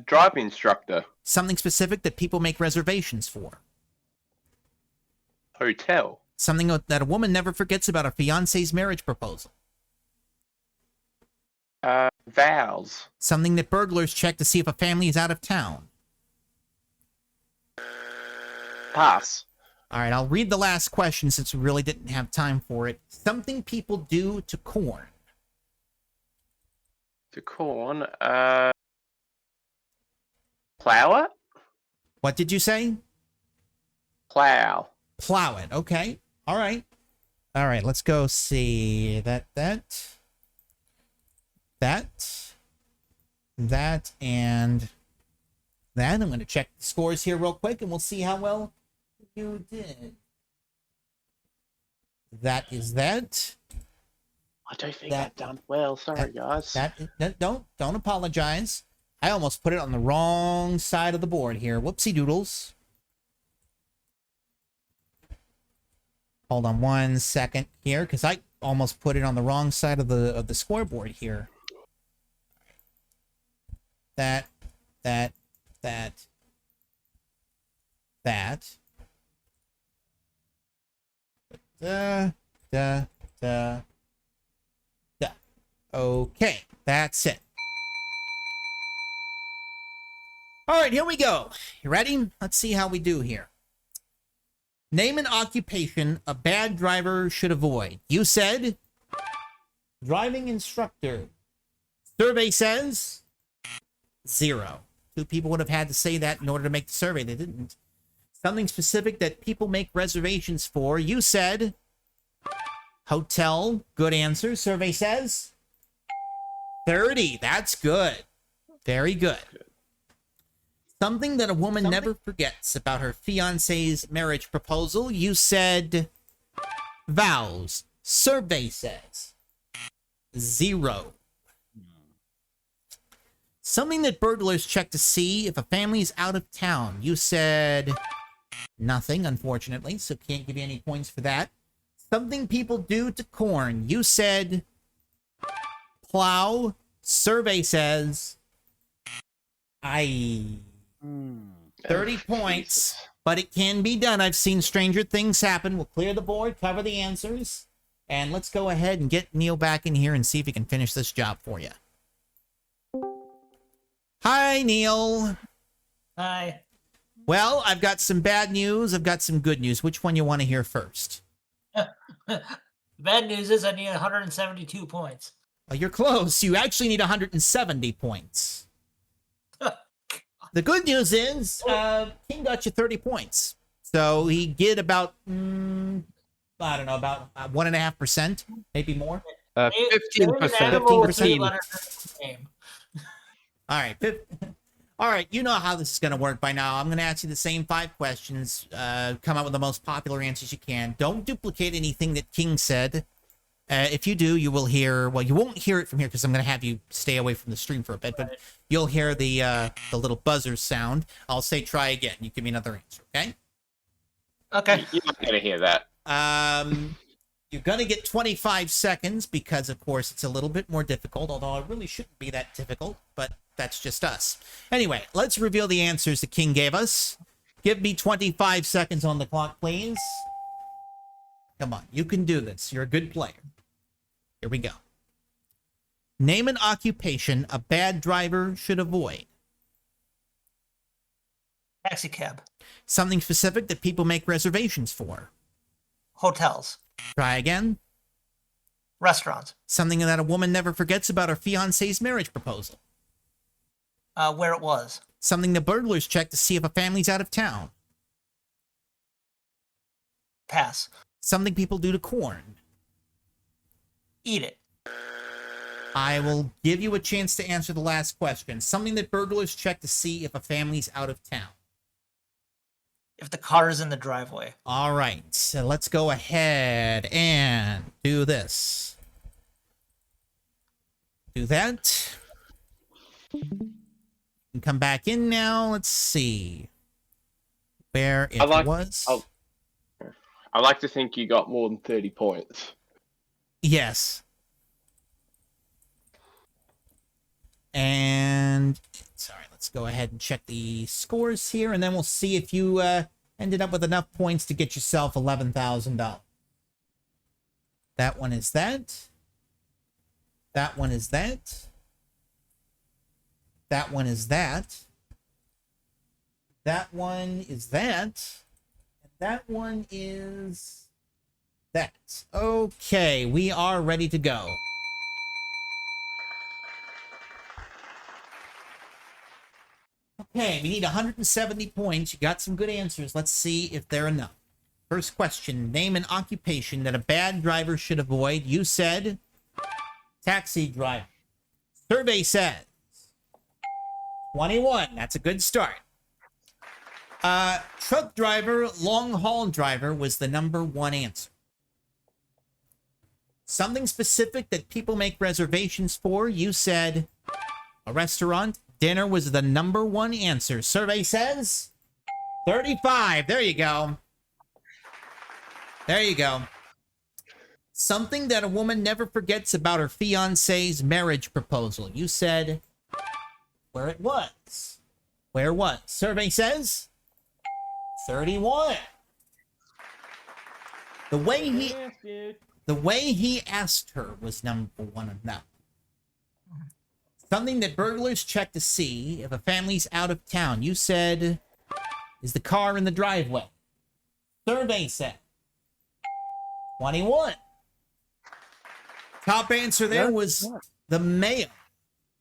Driving instructor. Something specific that people make reservations for. Hotel. Something that a woman never forgets about her fiance's marriage proposal. Vows. Something that burglars check to see if a family is out of town. Pass. All right, I'll read the last question since we really didn't have time for it. Something people do to corn. To corn. Plow it? What did you say? Plow. Plow it. Okay. All right. All right, let's go see. That, and that. I'm going to check the scores here real quick, and we'll see how well you did. That is that. I don't think I've done well. Sorry, guys. Don't apologize. I almost put it on the wrong side of the board here. Whoopsie doodles. Hold on 1 second here, because I almost put it on the wrong side of the scoreboard here. That. Okay, that's it. All right, here we go. You ready? Let's see how we do here. Name an occupation a bad driver should avoid. You said driving instructor. Survey says 0. 2 people would have had to say that in order to make the survey. They didn't. Something specific that people make reservations for. You said hotel. Good answer. Survey says 30. That's good. Very good. Something that a woman never forgets about her fiance's marriage proposal. You said vows. Survey says 0. Something that burglars check to see if a family's out of town. You said nothing, unfortunately, so can't give you any points for that. Something people do to corn. You said plow. Survey says 30 points, but it can be done. I've seen stranger things happen. We'll clear the board, cover the answers, and let's go ahead and get Neil back in here and see if he can finish this job for you. Hi, Neil. Hi. Well, I've got some bad news. I've got some good news. Which one you want to hear first? Bad news is I need 172 points. Well, you're close. You actually need 170 points. The good news is King got you 30 points. So he get about, I don't know, about 1.5%, maybe more. 15%. All right. All right. You know how this is going to work by now. I'm going to ask you the same 5 questions. Come up with the most popular answers you can. Don't duplicate anything that King said. If you do, you will hear, well, you won't hear it from here because I'm going to have you stay away from the stream for a bit, but you'll hear the little buzzer sound. I'll say try again. You give me another answer, okay? Okay. You're not going to hear that. You're going to get 25 seconds because, of course, it's a little bit more difficult, although it really shouldn't be that difficult, but that's just us. Anyway, let's reveal the answers the King gave us. Give me 25 seconds on the clock, please. Come on, you can do this. You're a good player. Here we go. Name an occupation a bad driver should avoid. Taxi cab. Something specific that people make reservations for. Hotels. Try again. Restaurants. Something that a woman never forgets about her fiance's marriage proposal. Where it was. Something the burglars check to see if a family's out of town. Pass. Something people do to corn. Eat it. I will give you a chance to answer the last question. Something that burglars check to see if a family's out of town. If the car is in the driveway. All right, so let's go ahead and do this. Do that. And come back in now. Let's see where it was. I like to think you got more than 30 points. Yes. And sorry, let's go ahead and check the scores here, and then we'll see if you Ended up with enough points to get yourself $11,000. That one is that. That one is that. That one is that. That one is that. And that one is that. Okay, we are ready to go. Okay, we need 170 points. You got some good answers. Let's see if they're enough. First question, name an occupation that a bad driver should avoid. You said taxi driver. Survey says 21. That's a good start. Truck driver, long haul driver was the #1 answer. Something specific that people make reservations for. You said a restaurant. Dinner was the #1 answer. Survey says 35. There you go. There you go. Something that a woman never forgets about her fiancé's marriage proposal. You said where it was. Where it was. Survey says 31. The way he asked her was #1 enough. Something that burglars check to see if a family's out of town. You said, is the car in the driveway? Survey said 21. Top answer there was the mail.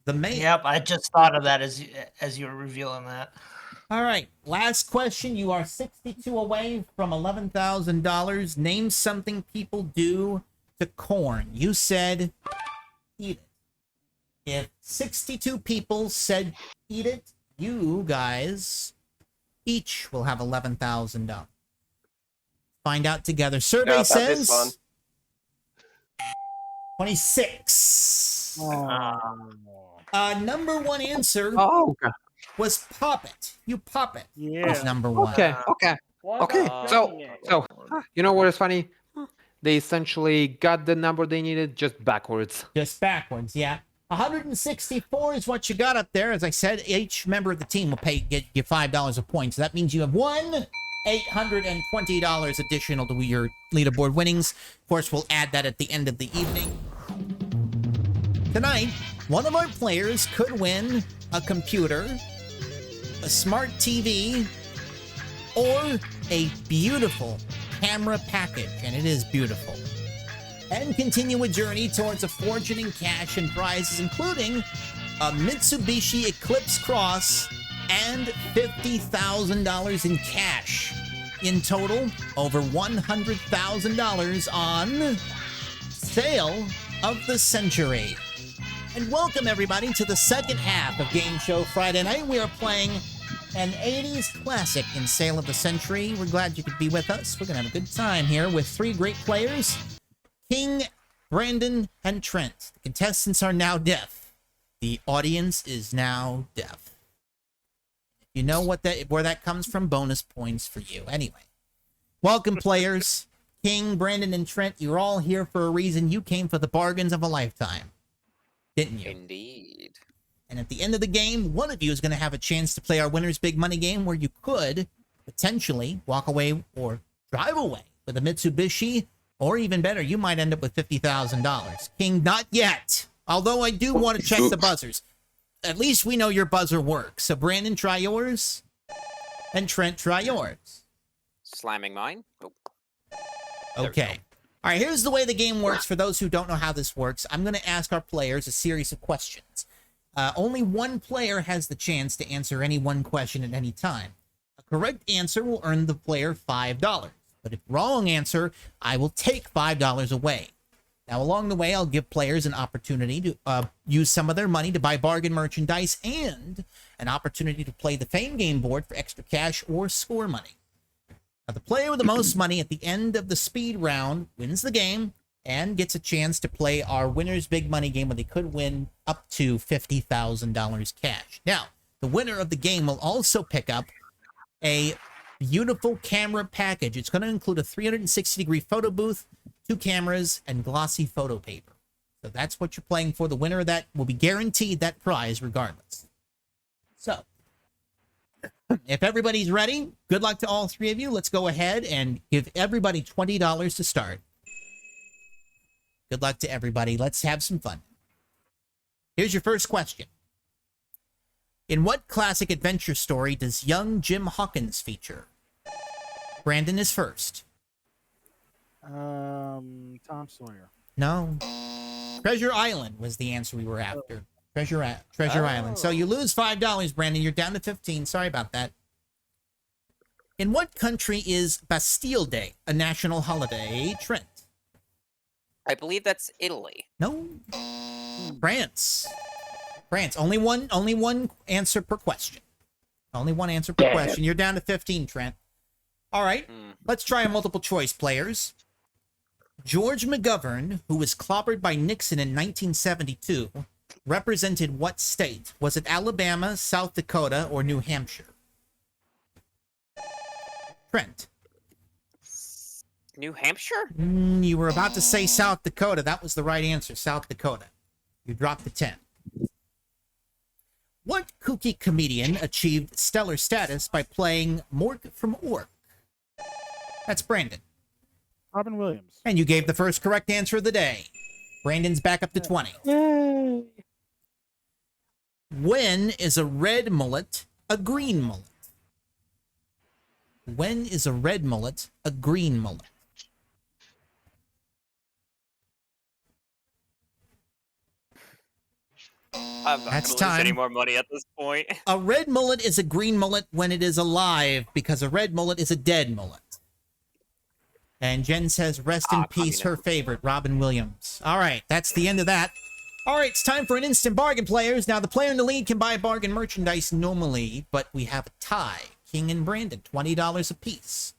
The mail. Yep, I just thought of that as you were revealing that. All right, last question. You are 62 away from $11,000. Name something people do to corn. You said eat it. If 62 people said eat it, you guys each will have $11,000. Find out together. Survey says 26. #1 answer was pop it. You pop it. Yeah. Was #1. Okay. So you know what is funny? They essentially got the number they needed just backwards. Just backwards, yeah. 164 is what you got up there. As I said, each member of the team will get you $5 a point. So that means you have $820 additional to your leaderboard winnings. Of course, we'll add that at the end of the evening. Tonight, one of our players could win a computer, a smart TV, or a beautiful camera package. And it is beautiful. And continue a journey towards a fortune in cash and prizes, including a Mitsubishi Eclipse Cross and $50,000 in cash. In total, over $100,000 on Sale of the Century. And welcome, everybody, to the second half of Game Show Friday night. We are playing an 80s classic in Sale of the Century. We're glad you could be with us. We're going to have a good time here with 3 great players. King, Brandon, and Trent. The contestants are now deaf. The audience is now deaf. You know where that comes from? Bonus points for you. Anyway, welcome, players. King, Brandon, and Trent, you're all here for a reason. You came for the bargains of a lifetime, didn't you? Indeed. And at the end of the game, one of you is going to have a chance to play our winner's big money game, where you could potentially walk away or drive away with a Mitsubishi. Or even better, you might end up with $50,000. King, not yet. Although I do want to check the buzzers. At least we know your buzzer works. So Brandon, try yours. And Trent, try yours. Slamming mine. Oh. Okay. All right, here's the way the game works. For those who don't know how this works, I'm going to ask our players a series of questions. Only one player has the chance to answer any one question at any time. A correct answer will earn the player $5. But if wrong answer, I will take $5 away. Now, along the way, I'll give players an opportunity to use some of their money to buy bargain merchandise and an opportunity to play the Fame game board for extra cash or score money. Now, the player with the most money at the end of the speed round wins the game and gets a chance to play our winner's big money game, where they could win up to $50,000 cash. Now, the winner of the game will also pick up a beautiful camera package. It's going to include a 360-degree photo booth, 2 cameras, and glossy photo paper. So that's what you're playing for. The winner of that will be guaranteed that prize regardless. So, If everybody's ready, good luck to all three of you. Let's go ahead and give everybody $20 to start. Good luck to everybody. Let's have some fun. Here's your first question. In what classic adventure story does young Jim Hawkins feature? Brandon is first. Tom Sawyer. No. Treasure Island was the answer we were after. Treasure Island. So you lose $5, Brandon. You're down to 15. Sorry about that. In what country is Bastille Day a national holiday, Trent? I believe that's Italy. No. France. France. Only one answer per question. Only one answer per question. You're down to 15, Trent. All right. Let's try a multiple choice, players. George McGovern, who was clobbered by Nixon in 1972, represented what state? Was it Alabama, South Dakota, or New Hampshire? Trent. New Hampshire? You were about to say South Dakota. That was the right answer, South Dakota. You dropped the 10. What kooky comedian achieved stellar status by playing Mork from Ork? That's Brandon. Robin Williams. And you gave the first correct answer of the day. Brandon's back up to 20. Yay! When is a red mullet a green mullet? When is a red mullet a green mullet? I'm not That's gonna lose any time. more money at this point. A red mullet is a green mullet when it is alive, because a red mullet is a dead mullet. And Jen says, rest in peace, her favorite, Robin Williams. All right, that's the end of that. All right, it's time for an instant bargain, players. Now, the player in the lead can buy bargain merchandise normally, but we have a tie. King and Brandon, $20 apiece.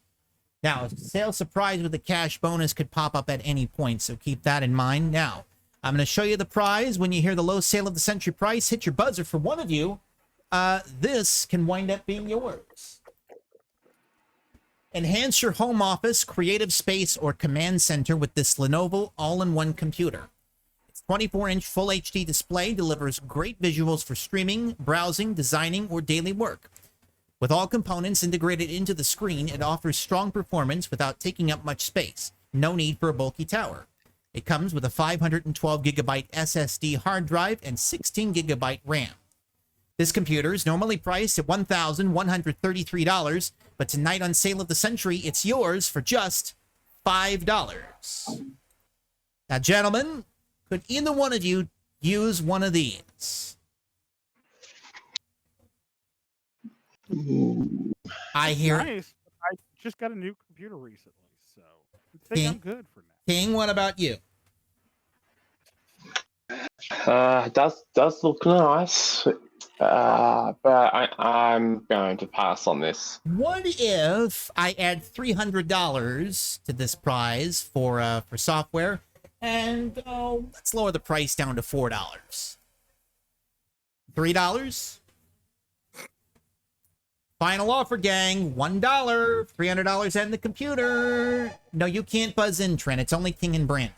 Now, a sale surprise with a cash bonus could pop up at any point, so keep that in mind. Now, I'm going to show you the prize. When you hear the low sale of the century price, hit your buzzer for one of you. This can wind up being yours. Enhance your home office, creative space, or command center with this Lenovo all-in-one computer. Its 24-inch Full HD display delivers great visuals for streaming, browsing, designing, or daily work. With all components integrated into the screen, it offers strong performance without taking up much space. No need for a bulky tower. It comes with a 512GB SSD hard drive and 16GB RAM. This computer is normally priced at $1,133, but tonight on Sale of the Century, it's yours for just $5. Now, gentlemen, could either one of you use one of these? I hear Nice. I just got a new computer recently, so I think I'm good for now. King, what about you? Does look nice, but I'm going to pass on this. What if I add $300 to this prize for software, and let's lower the price down to $4? $3? Final offer, gang. $1. $300 and the computer. No, you can't buzz in, Trent. It's only King and Brandon.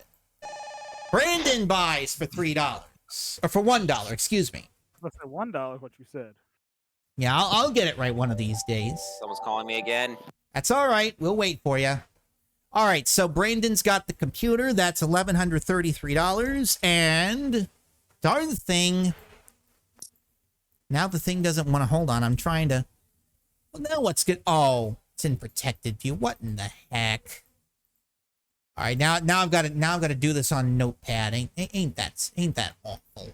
Brandon buys for $3. Or for $1, excuse me. Let's say $1, what you said. Yeah, I'll get it right one of these days. Someone's calling me again. That's all right. We'll wait for you. All right, so Brandon's got the computer. That's $1,133. And darn the thing. Now the thing doesn't want to hold on. I'm trying to... Well, now what's good? Oh, it's in protected view. What in the heck? All right, now I've got to do this on Notepad. Ain't that awful?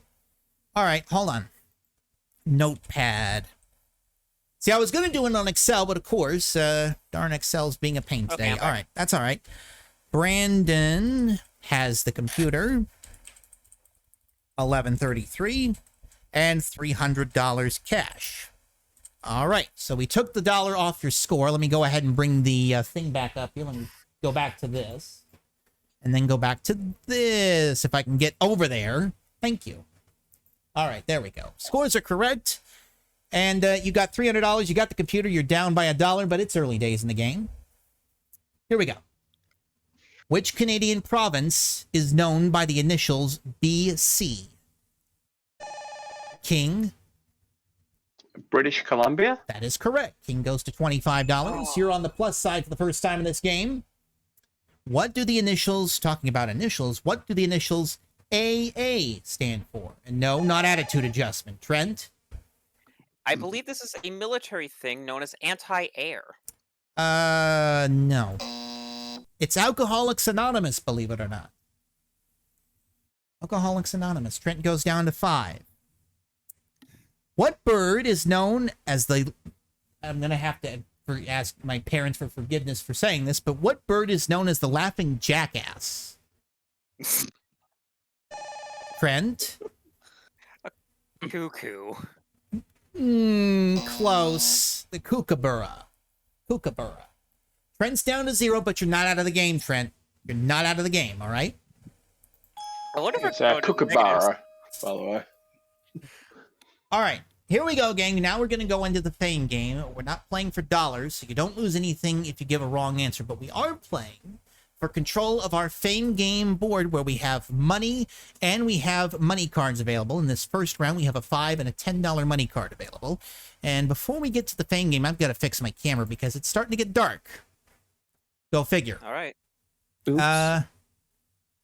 All right, hold on. Notepad. See, I was gonna do it on Excel, but of course, darn Excel's being a pain today. Okay. All right, that's all right. Brandon has the computer. $1,133 and $300 cash. All right, so we took the dollar off your score. Let me go ahead and bring the thing back up here. Let me go back to this. And then go back to this, if I can get over there. Thank you. All right, there we go. Scores are correct. And you got $300. You got the computer. You're down by $1, but it's early days in the game. Here we go. Which Canadian province is known by the initials BC? King? British Columbia? That is correct. King goes to $25. You're on the plus side for the first time in this game. What do the initials, talking about initials, what do the initials AA stand for? And no, not attitude adjustment. Trent? I believe this is a military thing known as anti-air. No. It's Alcoholics Anonymous, believe it or not. Alcoholics Anonymous. Trent goes down to 5. What bird is known as the... I'm going to have to ask my parents for forgiveness for saying this, but what bird is known as the laughing jackass? Trent? Cuckoo. Close. The kookaburra. Kookaburra. Trent's down to 0, but you're not out of the game, Trent. You're not out of the game, all right? I wonder if It's a kookaburra, by the way. All right. Here we go, gang. Now we're going to go into the fame game. We're not playing for dollars, so you don't lose anything if you give a wrong answer. But we are playing for control of our fame game board where we have money and we have money cards available. In this first round, we have a $5 and a $10 money card available. And before we get to the fame game, I've got to fix my camera because it's starting to get dark. Go figure. All right. Oops.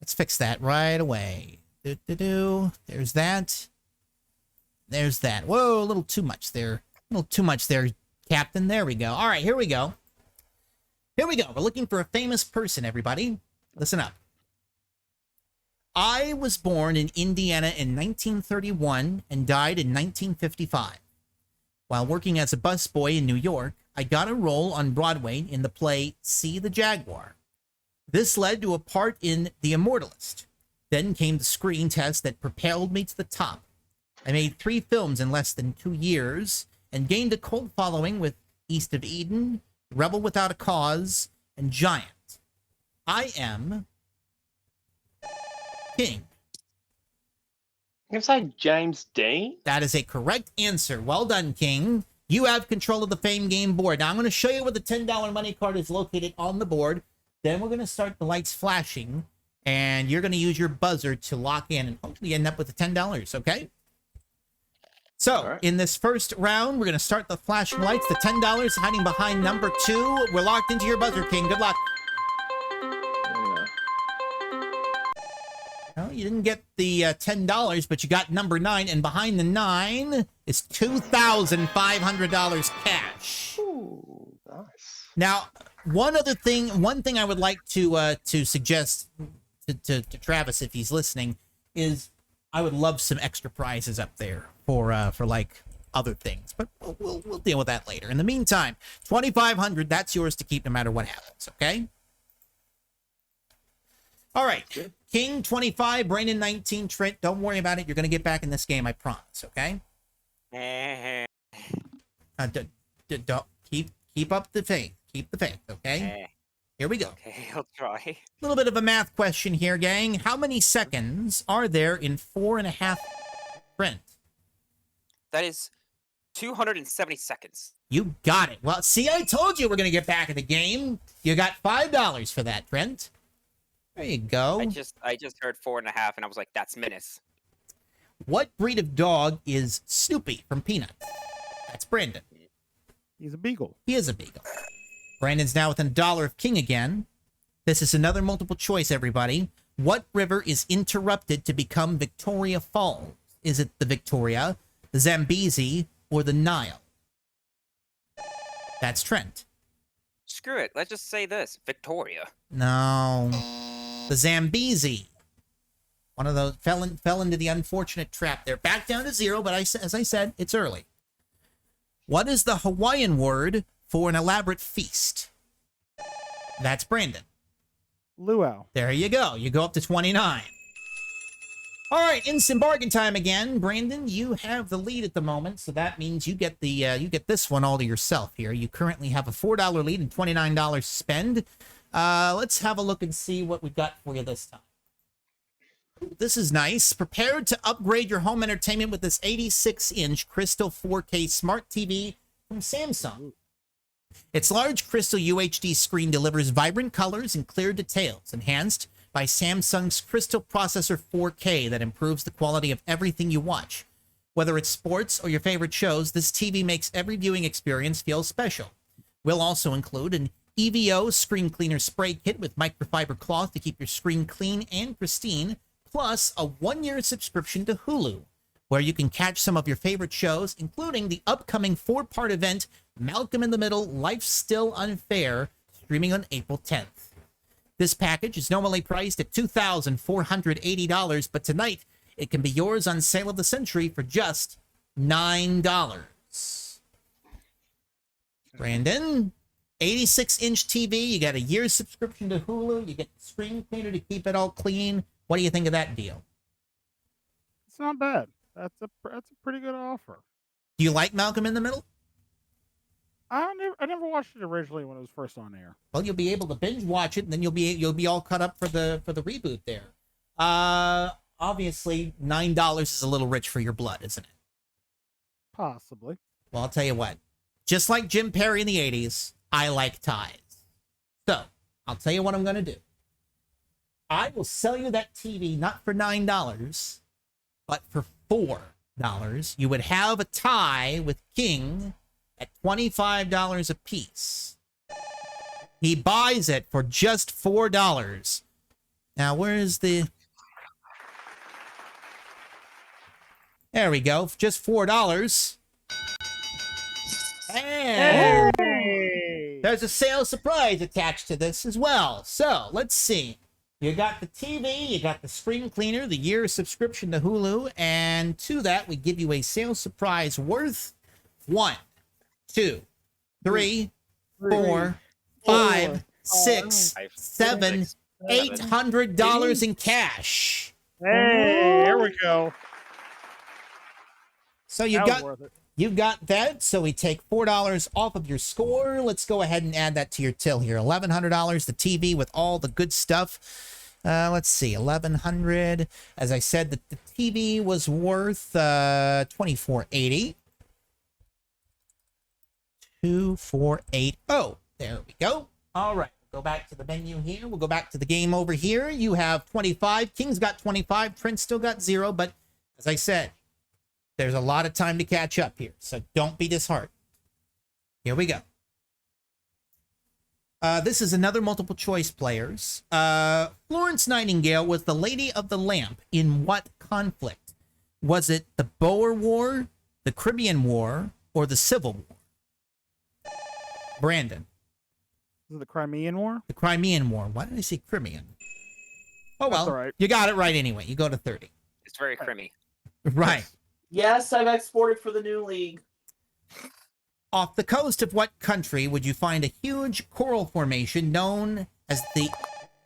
Let's fix that right away. There's that. There's that. Whoa, a little too much there. A little too much there, Captain. There we go. All right, here we go. Here we go. We're looking for a famous person, everybody. Listen up. I was born in Indiana in 1931 and died in 1955. While working as a busboy in New York, I got a role on Broadway in the play See the Jaguar. This led to a part in The Immortalist. Then came the screen test that propelled me to the top. I made 3 films in less than 2 years and gained a cult following with East of Eden, Rebel Without a Cause, and Giant. I am King. You can say James Dean? That is a correct answer. Well done, King. You have control of the fame game board. Now I'm going to show you where the $10 money card is located on the board. Then we're going to start the lights flashing, and you're going to use your buzzer to lock in and hopefully end up with the $10, okay? So, in this first round, we're going to start the flashing lights. The $10 hiding behind number 2. We're locked into your buzzer, King. Good luck. Well, you didn't get the $10, but you got number 9. And behind the 9 is $2,500 cash. Ooh, nice. Now, one thing I would like to suggest to Travis, if he's listening, is I would love some extra prizes up there for like other things, but we'll deal with that later. In the meantime, $2,500, that's yours to keep no matter what happens. Okay. All right, King 25, Brandon 19, Trent. Don't worry about it. You're gonna get back in this game, I promise. Okay. Don't keep up the faith. Keep the faith. Okay. Here we go. Okay, I'll try. A little bit of a math question here, gang. How many seconds are there in 4.5 Trent? That is 270 seconds. You got it. Well, see, I told you we're going to get back in the game. You got $5 for that, Trent. There you go. I just heard 4.5 and I was like, that's minutes. What breed of dog is Snoopy from Peanuts? That's Brandon. He's a beagle. He is a beagle. Brandon's now within $1 of King again. This is another multiple choice, everybody. What river is interrupted to become Victoria Falls? Is it the Victoria, the Zambezi, or the Nile? That's Trent. Screw it. Let's just say this. Victoria. No. The Zambezi. One of those fell into the unfortunate trap there. Back down to 0, but as I said, it's early. What is the Hawaiian word for an elaborate feast? That's Brandon. Luau. There you go. You go up to 29. All right, instant bargain time again. Brandon, you have the lead at the moment, so that means you get the you get this one all to yourself here. You currently have a $4 lead and $29 to spend. Let's have a look and see what we've got for you this time. This is nice. Prepared to upgrade your home entertainment with this 86-inch Crystal 4K Smart TV from Samsung. Its large Crystal UHD screen delivers vibrant colors and clear details, enhanced by Samsung's Crystal Processor 4K that improves the quality of everything you watch. Whether it's sports or your favorite shows, this TV makes every viewing experience feel special. We'll also include an EVO screen cleaner spray kit with microfiber cloth to keep your screen clean and pristine, plus a 1-year subscription to Hulu, where you can catch some of your favorite shows, including the upcoming 4-part event, Malcolm in the Middle, Life's Still Unfair, streaming on April 10th. This package is normally priced at $2,480, but tonight it can be yours on sale of the century for just $9. Brandon, 86-inch TV, you got a year's subscription to Hulu, you get the screen cleaner to keep it all clean. What do you think of that deal? It's not bad. That's a pretty good offer. Do you like Malcolm in the Middle? I never watched it originally when it was first on air. Well, you'll be able to binge watch it, and then you'll be all caught up for the reboot there. Obviously, $9 is a little rich for your blood, isn't it? Possibly. Well, I'll tell you what. Just like Jim Perry in the 80s, I like ties. So, I'll tell you what I'm going to do. I will sell you that TV not for $9, but for $4. You would have a tie with King at $25 a piece. He buys it for just $4. Now, where's the... There we go. Just $4. And there's a sales surprise attached to this as well. So, let's see. You got the TV, you got the screen cleaner, the year subscription to Hulu, and to that, we give you a sales surprise worth 1, 2, 3, 4, 5, 6, 7, $800 in cash. Hey, here we go. So you got that. So we take $4 off of your score. Let's go ahead and add that to your till here. $1,100, the TV with all the good stuff. Let's see, $1,100. As I said, the TV was worth $2,480. 2480. There we go. All right. Go back to the menu here. We'll go back to the game over here. You have 25. King's got 25. Trent still got 0. But as I said, there's a lot of time to catch up here. So don't be disheartened. Here we go. This is another multiple choice players. Florence Nightingale was the Lady of the Lamp in what conflict? Was it the Boer War, the Crimean War, or the Civil War? Brandon. Is it the Crimean War? The Crimean War. Why did I say Crimean? Oh, well, That's all right. You got it right anyway. You go to 30. It's very crimmy. Right. Yes, I've exported for the new league. Off the coast of what country would you find a huge coral formation known as the...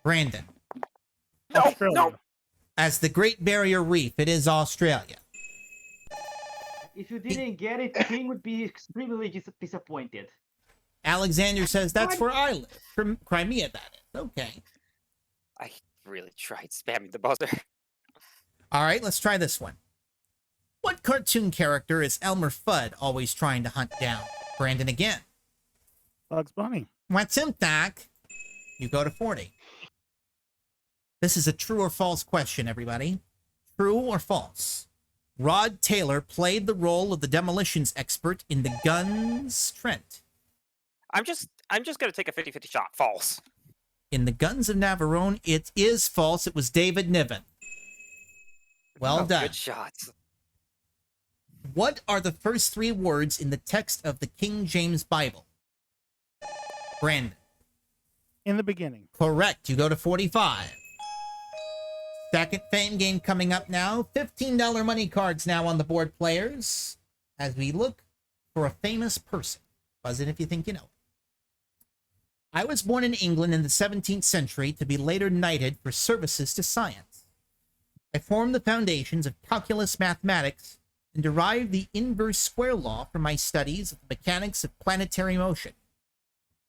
Brandon. No. As the Great Barrier Reef. It is Australia. If you didn't get it, King would be extremely disappointed. Alexander says that's where I live. Crimea, that is. Okay. I really tried spamming the buzzer. All right, let's try this one. What cartoon character is Elmer Fudd always trying to hunt down? Brandon again. Bugs Bunny. What's in Doc? You go to 40. This is a true or false question, everybody. True or false? Rod Taylor played the role of the demolitions expert in The Guns Trent. I'm just gonna take a 50-50 shot. False. In The Guns of Navarone, it is false. It was David Niven. Well done. Good shots. What are the first 3 words in the text of the King James Bible? Brandon. In the beginning. Correct. You go to 45. Second fame game coming up now. $15 money cards now on the board, players, as we look for a famous person. Buzz it if you think you know it. I was born in England in the 17th century to be later knighted for services to science. I formed the foundations of calculus mathematics and derived the inverse square law from my studies of the mechanics of planetary motion.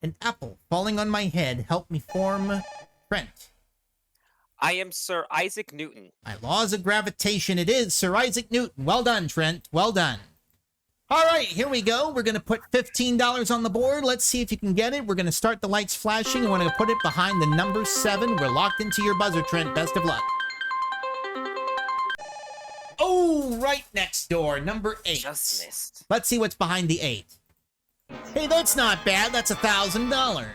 An apple falling on my head helped me form Trent. I am Sir Isaac Newton. My laws of gravitation, it is Sir Isaac Newton. Well done, Trent. Well done. All right, here we go. We're going to put $15 on the board. Let's see if you can get it. We're going to start the lights flashing. We're going to put it behind the number 7. We're locked into your buzzer, Trent. Best of luck. Oh, right next door, number 8. Just missed. Let's see what's behind the 8. Hey, that's not bad. That's $1,000.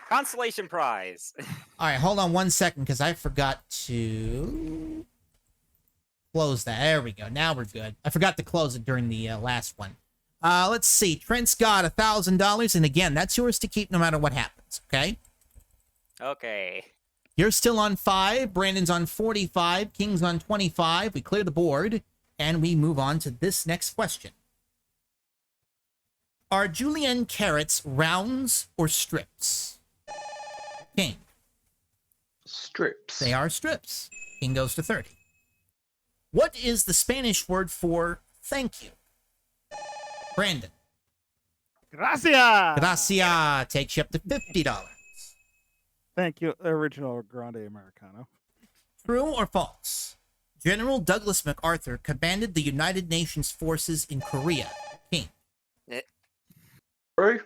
Consolation prize. All right, hold on 1 second because I forgot to close that. There we go. Now we're good. I forgot to close it during the last one. Let's see. Trent's got $1,000, and again, that's yours to keep no matter what happens, okay? Okay. You're still on 5. Brandon's on 45. King's on 25. We clear the board, and we move on to this next question. Are julienne carrots rounds or strips? King. Strips. They are strips. King goes to 30. What is the Spanish word for thank you? Brandon. Gracias. Gracias takes you up to $50. Thank you. Original Grande Americano. True or false? General Douglas MacArthur commanded the United Nations forces in Korea. King. True.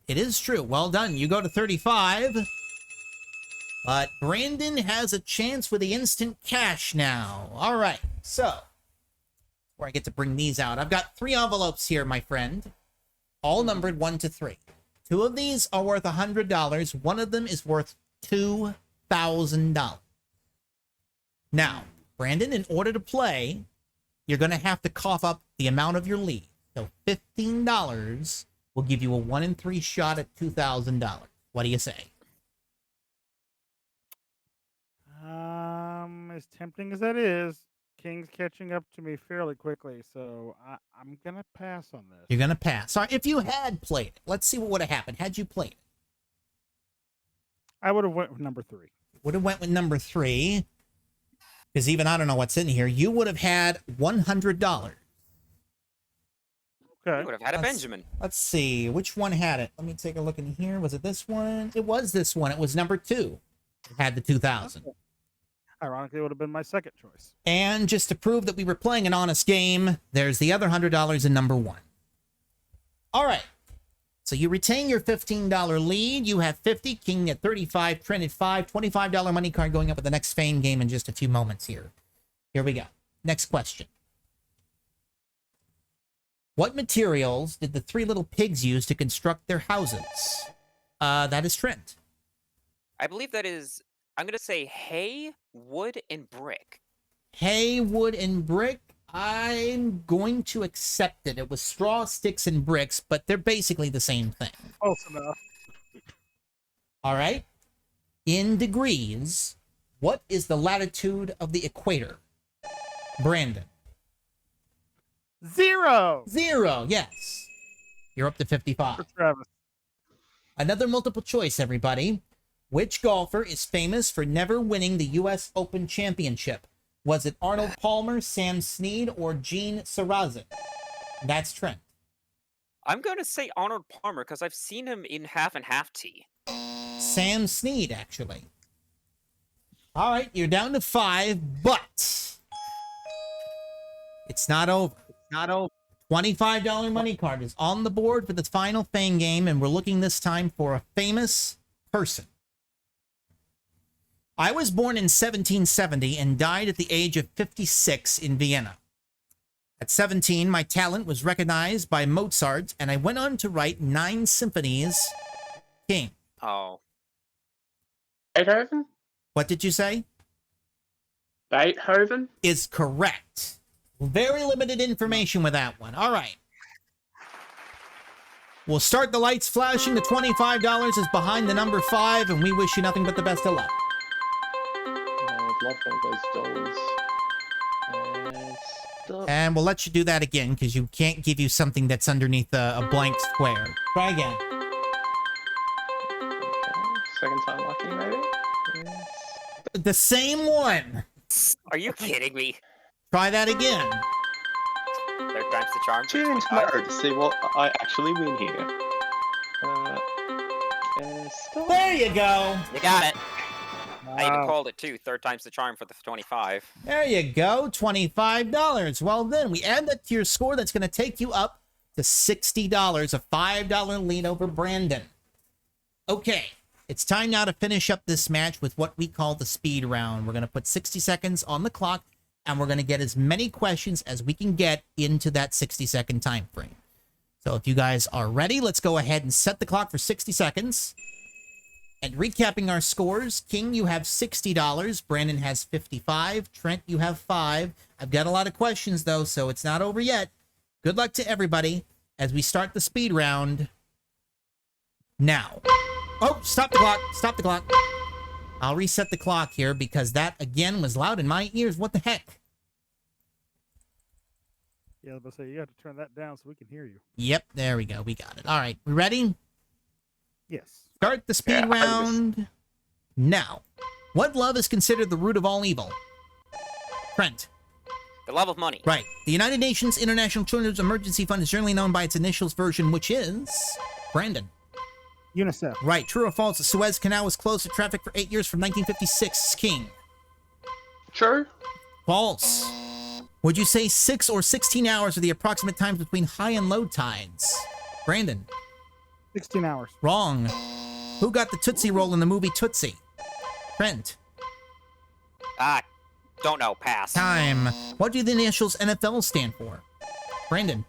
It is true. Well done. You go to 35. But Brandon has a chance with the instant cash now. All right. So, where I get to bring these out. I've got 3 envelopes here, my friend. All numbered 1 to 3. 2 of these are worth $100. 1 of them is worth $2,000. Now, Brandon, in order to play, you're going to have to cough up the amount of your lead. So $15 will give you a 1 in 3 shot at $2,000. What do you say? As tempting as that is, King's catching up to me fairly quickly, so I'm gonna pass on this. You're going to pass. Sorry, if you had played it, let's see what would have happened. Had you played it? I would have went with number 3. Would have went with number 3. Because even I don't know what's in here. You would have had $100. Okay. You would have had a Benjamin. Let's see. Which one had it? Let me take a look in here. Was it this one? It was this one. It was number 2. It had the 2,000. Ironically, it would have been my second choice. And just to prove that we were playing an honest game, there's the other $100 in number 1. All right. So you retain your $15 lead. You have 50. King at 35. Trent at 5. $25 money card going up at the next Fame game in just a few moments here. Here we go. Next question. What materials did the 3 little pigs use to construct their houses? That is Trent. I believe that is, I'm going to say hay, wood, and brick. Hay, wood, and brick. I'm going to accept it. It was straw, sticks, and bricks, but they're basically the same thing. Close enough. All right. In degrees, what is the latitude of the equator? Brandon. 0. 0, yes. You're up to 55. For Travis. Another multiple choice, everybody. Which golfer is famous for never winning the U.S. Open Championship? Was it Arnold Palmer, Sam Snead, or Gene Sarazen? That's Trent. I'm going to say Arnold Palmer because I've seen him in half and half tee. Sam Snead, actually. All right, you're down to 5, but it's not over. It's not over. $25 money card is on the board for the final Fame game, and we're looking this time for a famous person. I was born in 1770 and died at the age of 56 in Vienna. At 17, my talent was recognized by Mozart, and I went on to write 9 symphonies. King. Oh. Beethoven? What did you say? Beethoven? Is correct. Very limited information with that one. All right. We'll start the lights flashing. The $25 is behind the number 5, and we wish you nothing but the best of luck. I'd love one of those dolls. And we'll let you do that again, because you can't give you something that's underneath a blank square. Try again. Okay. Second time lucky, maybe? Yes. The same one. Are you kidding me? Try that again. Third time's the charm. Tune in tomorrow to see what I actually win here. There you go. You got it. I even Wow. called it too. Third time's the charm for the 25. There you go. $25. Well, then we add that to your score. That's going to take you up to $60. A $5 lead over Brandon. Okay. It's time now to finish up this match with what we call the speed round. We're going to put 60 seconds on the clock. and we're going to get as many questions as we can get into that 60-second time frame. So if you guys are ready, let's go ahead and set the clock for 60 seconds. And recapping our scores, King, you have $60. Brandon has 55. Trent, you have 5. I've got a lot of questions, though, so it's not over yet. Good luck to everybody as we start the speed round now. Oh, stop the clock. Stop the clock. I'll reset the clock here because that, again, was loud in my ears. What the heck? Yeah, I was about to say, you have to turn that down so we can hear you. Yep, there we go. We got it. All right, we ready? Yes. Start the speed round now. What love is considered the root of all evil? Trent. The love of money. Right. The United Nations International Children's Emergency Fund is generally known by its initials version, which is... Brandon. UNICEF. Right. True or false? The Suez Canal was closed to traffic for 8 years from 1956. King. True. False. Would you say 6 or 16 hours are the approximate times between high and low tides? Brandon. 16 hours. Wrong. Who got the Tootsie Roll in the movie Tootsie? Trent. Don't know. Pass. Time. What do the initials NFL stand for? Brandon.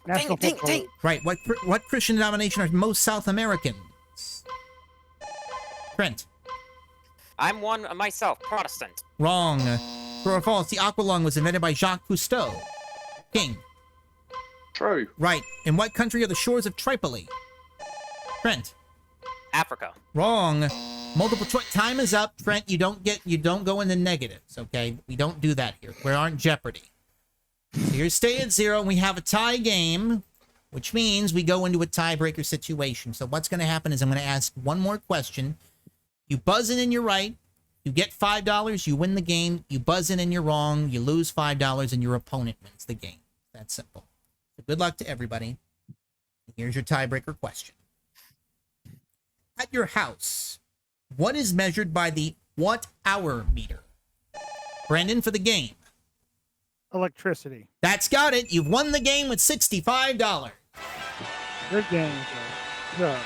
National Football League. Right. What Christian denomination are most South Americans? Trent. I'm one myself. Protestant. Wrong. True or false? The aqualung was invented by Jacques Cousteau. King. True. Right. In what country are the shores of Tripoli? Trent. Africa. Wrong. Multiple choice. Time is up. Trent, you don't go in the negatives, okay? We don't do that here. We aren't Jeopardy. So you stay at 0, and we have a tie game, which means we go into a tiebreaker situation. So what's going to happen is I'm going to ask one more question. You buzz in and you're right. You get $5, you win the game. You buzz in and you're wrong. You lose $5, and your opponent wins the game. That's simple. So good luck to everybody. Here's your tiebreaker question. At your house, what is measured by the watt-hour meter? Brandon, for the game. Electricity. That's got it. You've won the game with $65. Good game, Joe.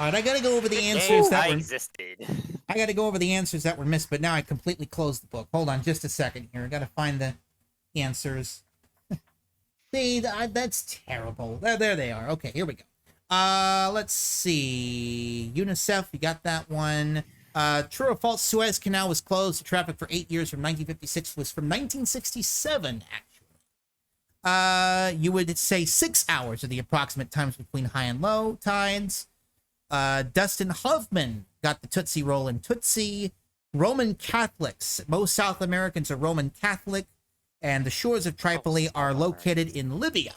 All right, I got to go over the answers that were... existed. I got to go over the answers that were missed, but now I completely closed the book. Hold on just a second here. I got to find the answers. See, that's terrible. There they are. Okay, here we go. Let's see. UNICEF, you got that one. True or false, Suez Canal was closed to traffic for 8 years from 1956, was from 1967, actually. You would say 6 hours are the approximate times between high and low tides. Dustin Hoffman got the Tootsie Roll in Tootsie. Roman Catholics. Most South Americans are Roman Catholic, and the shores of Tripoli are located in Libya.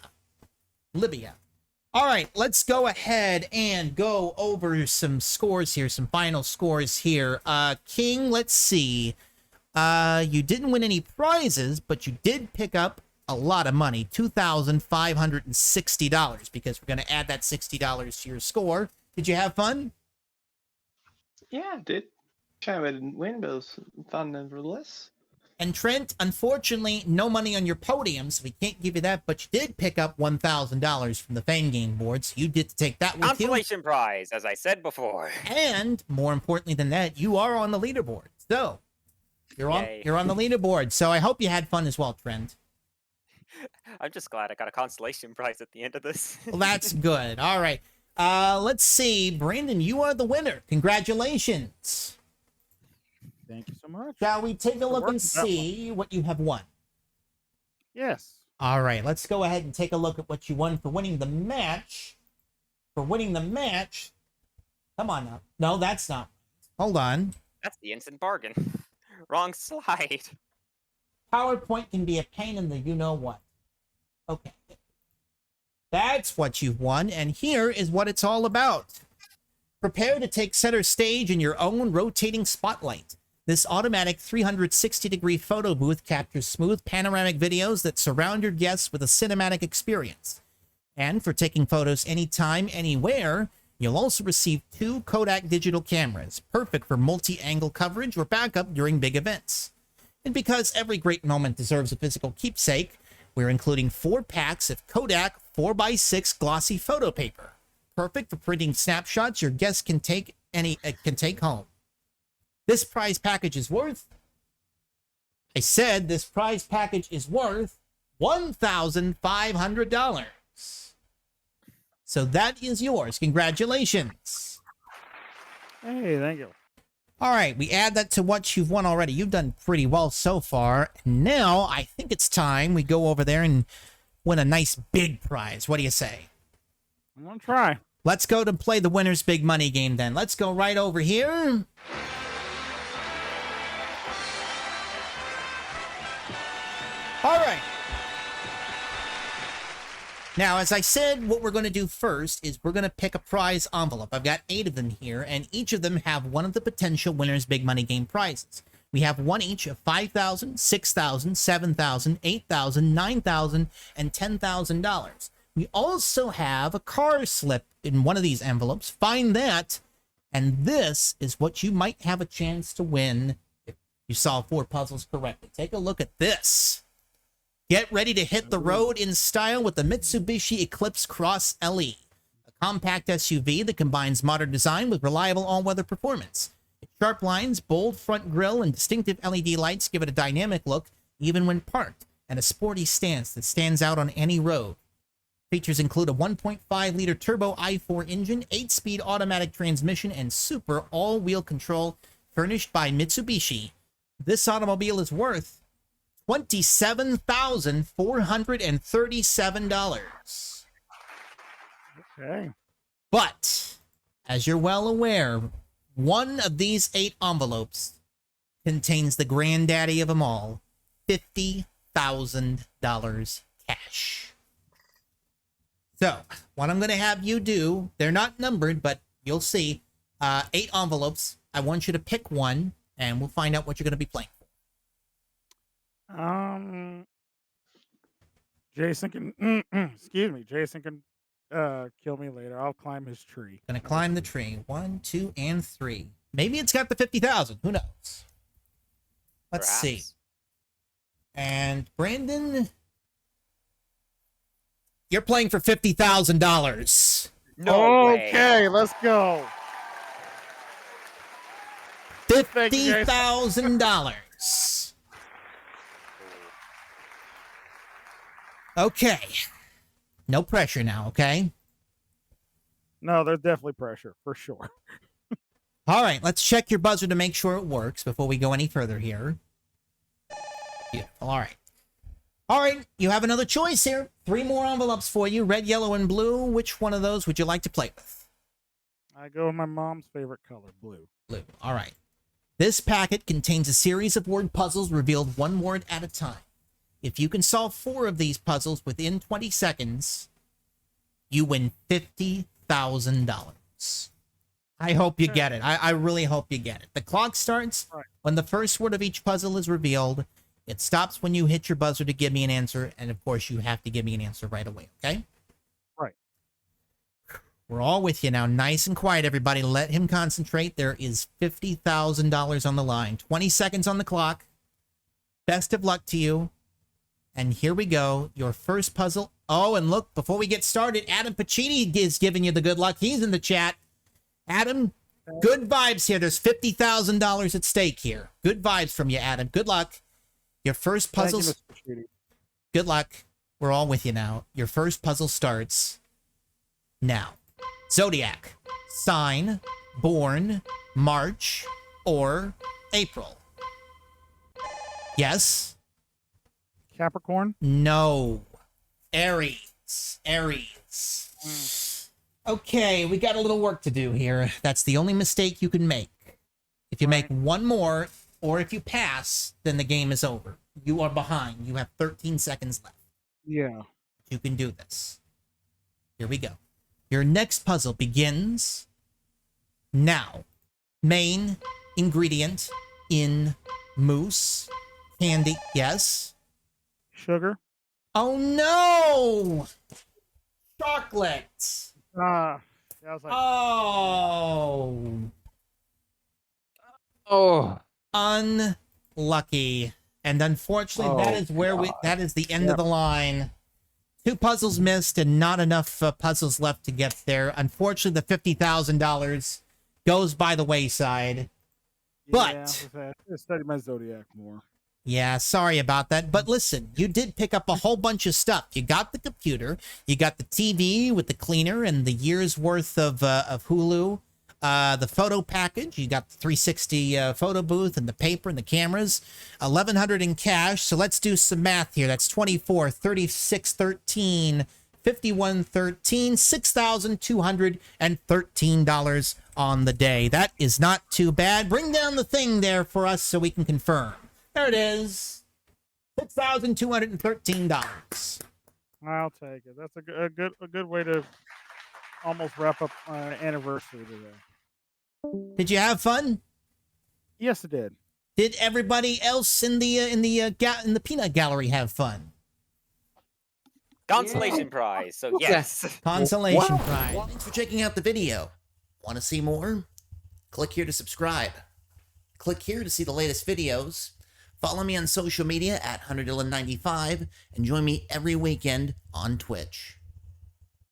All right, let's go ahead and go over some scores here, some final scores here. King, let's see. You didn't win any prizes, but you did pick up a lot of money, $2,560, because we're going to add that $60 to your score. Did you have fun? Yeah, I did. Shame I didn't win, but it was fun nevertheless. And Trent, unfortunately, no money on your podium, so we can't give you that, but you did pick up $1,000 from the Fame Game board, so you did take that with you. Consolation prize, as I said before. And, more importantly than that, you are on the leaderboard. So, you're on the leaderboard, so I hope you had fun as well, Trent. I'm just glad I got a consolation prize at the end of this. Well, that's good. All right. Let's see. Brandon, you are the winner. Congratulations. Thank you so much. Shall we take a look and see what you have won? Yes. All right, let's go ahead and take a look at what you won for winning the match. Come on now. No, that's not. Hold on. That's the instant bargain. Wrong slide. PowerPoint can be a pain in the you-know-what. Okay. That's what you've won, and here is what it's all about. Prepare to take center stage in your own rotating spotlight. This automatic 360-degree photo booth captures smooth panoramic videos that surround your guests with a cinematic experience. And for taking photos anytime, anywhere, you'll also receive 2 Kodak digital cameras, perfect for multi-angle coverage or backup during big events. And because every great moment deserves a physical keepsake, we're including 4 packs of Kodak 4x6 glossy photo paper, perfect for printing snapshots your guests can take home. This prize package is worth I said this prize package is worth $1,500. So that is yours. Congratulations. Hey, thank you. All right, we add that to what you've won already. You've done pretty well so far. Now, I think it's time we go over there and win a nice big prize. What do you say? I'm going to try. Let's go to play the winner's big money game then. Let's go right over here. All right. Now, as I said, what we're going to do first is we're going to pick a prize envelope. I've got 8 of them here, and each of them have one of the potential winner's big money game prizes. We have one each of $5,000, $6,000, $7,000, $8,000, $9,000, and $10,000. We also have a car slip in one of these envelopes. Find that, and this is what you might have a chance to win if you solve 4 puzzles correctly. Take a look at this. Get ready to hit the road in style with the Mitsubishi Eclipse Cross LE, a compact SUV that combines modern design with reliable all-weather performance. Its sharp lines, bold front grille, and distinctive LED lights give it a dynamic look even when parked, and a sporty stance that stands out on any road. Features include a 1.5-liter turbo i4 engine, 8-speed automatic transmission, and super all-wheel control furnished by Mitsubishi. This automobile is worth $27,437. Okay. But, as you're well aware, one of these 8 envelopes contains the granddaddy of them all, $50,000 cash. So, what I'm going to have you do, they're not numbered, but you'll see, 8 envelopes. I want you to pick one, and we'll find out what you're going to be playing. Jason can excuse me. Jason can kill me later. I'll climb his tree. Gonna climb the tree. 1, 2, and 3. Maybe it's got the 50,000. Who knows? Let's see. Perhaps. And Brandon, you're playing for $50,000. No way. Okay, let's go. Thank you, guys. $50,000. Okay. No pressure now, okay? No, there's definitely pressure for sure. All right, let's check your buzzer to make sure it works before we go any further here. Beautiful. All right. All right, you have another choice here. 3 more envelopes for you, red, yellow, and blue. Which one of those would you like to play with? I go with my mom's favorite color, blue. Blue. All right. This packet contains a series of word puzzles revealed 1 word at a time. If you can solve 4 of these puzzles within 20 seconds, you win $50,000. I hope you get it. I really hope you get it. The clock starts when the first word of each puzzle is revealed. It stops when you hit your buzzer to give me an answer, and of course, you have to give me an answer right away, okay? Right. We're all with you now. Nice and quiet, everybody. Let him concentrate. There is $50,000 on the line. 20 seconds on the clock. Best of luck to you. And here we go. Your first puzzle. Oh, and look, before we get started, Adam Pacini is giving you the good luck. He's in the chat. Adam, good vibes here. There's $50,000 at stake here. Good vibes from you, Adam. Good luck. Your first puzzles. Good luck. We're all with you now. Your first puzzle starts now. Zodiac. Sign. Born. March. Or April. Yes. Capricorn? No. Aries. Aries. Okay, we got a little work to do here. That's the only mistake you can make. If you make one more, or if you pass, then the game is over. You are behind. You have 13 seconds left. Yeah. You can do this. Here we go. Your next puzzle begins now. Main ingredient in mousse. Candy. Yes. Sugar? Oh no! Chocolate. Yeah, I was like, Oh. Oh, Unlucky. And unfortunately, that is where that is the end of the line. 2 puzzles missed and not enough puzzles left to get there. Unfortunately, the $50,000 goes by the wayside. But I studied my zodiac more. Yeah, sorry about that. But listen, you did pick up a whole bunch of stuff. You got the computer, you got the TV with the cleaner and the year's worth of Hulu, the photo package. You got the 360 photo booth and the paper and the cameras. 1,100 in cash. So let's do some math here. That's 24, 36, 13, 51, 13, $6,213 on the day. That is not too bad. Bring down the thing there for us so we can confirm. There it is. $6,213. I'll take it. That's a good way to almost wrap up my anniversary today. Did you have fun? Yes, it did. Did everybody else in the peanut gallery have fun? Consolation prize. So yes. Consolation prize. Thanks for checking out the video. Want to see more? Click here to subscribe. Click here to see the latest videos. Follow me on social media at HUNTERDILLON95 and join me every weekend on Twitch.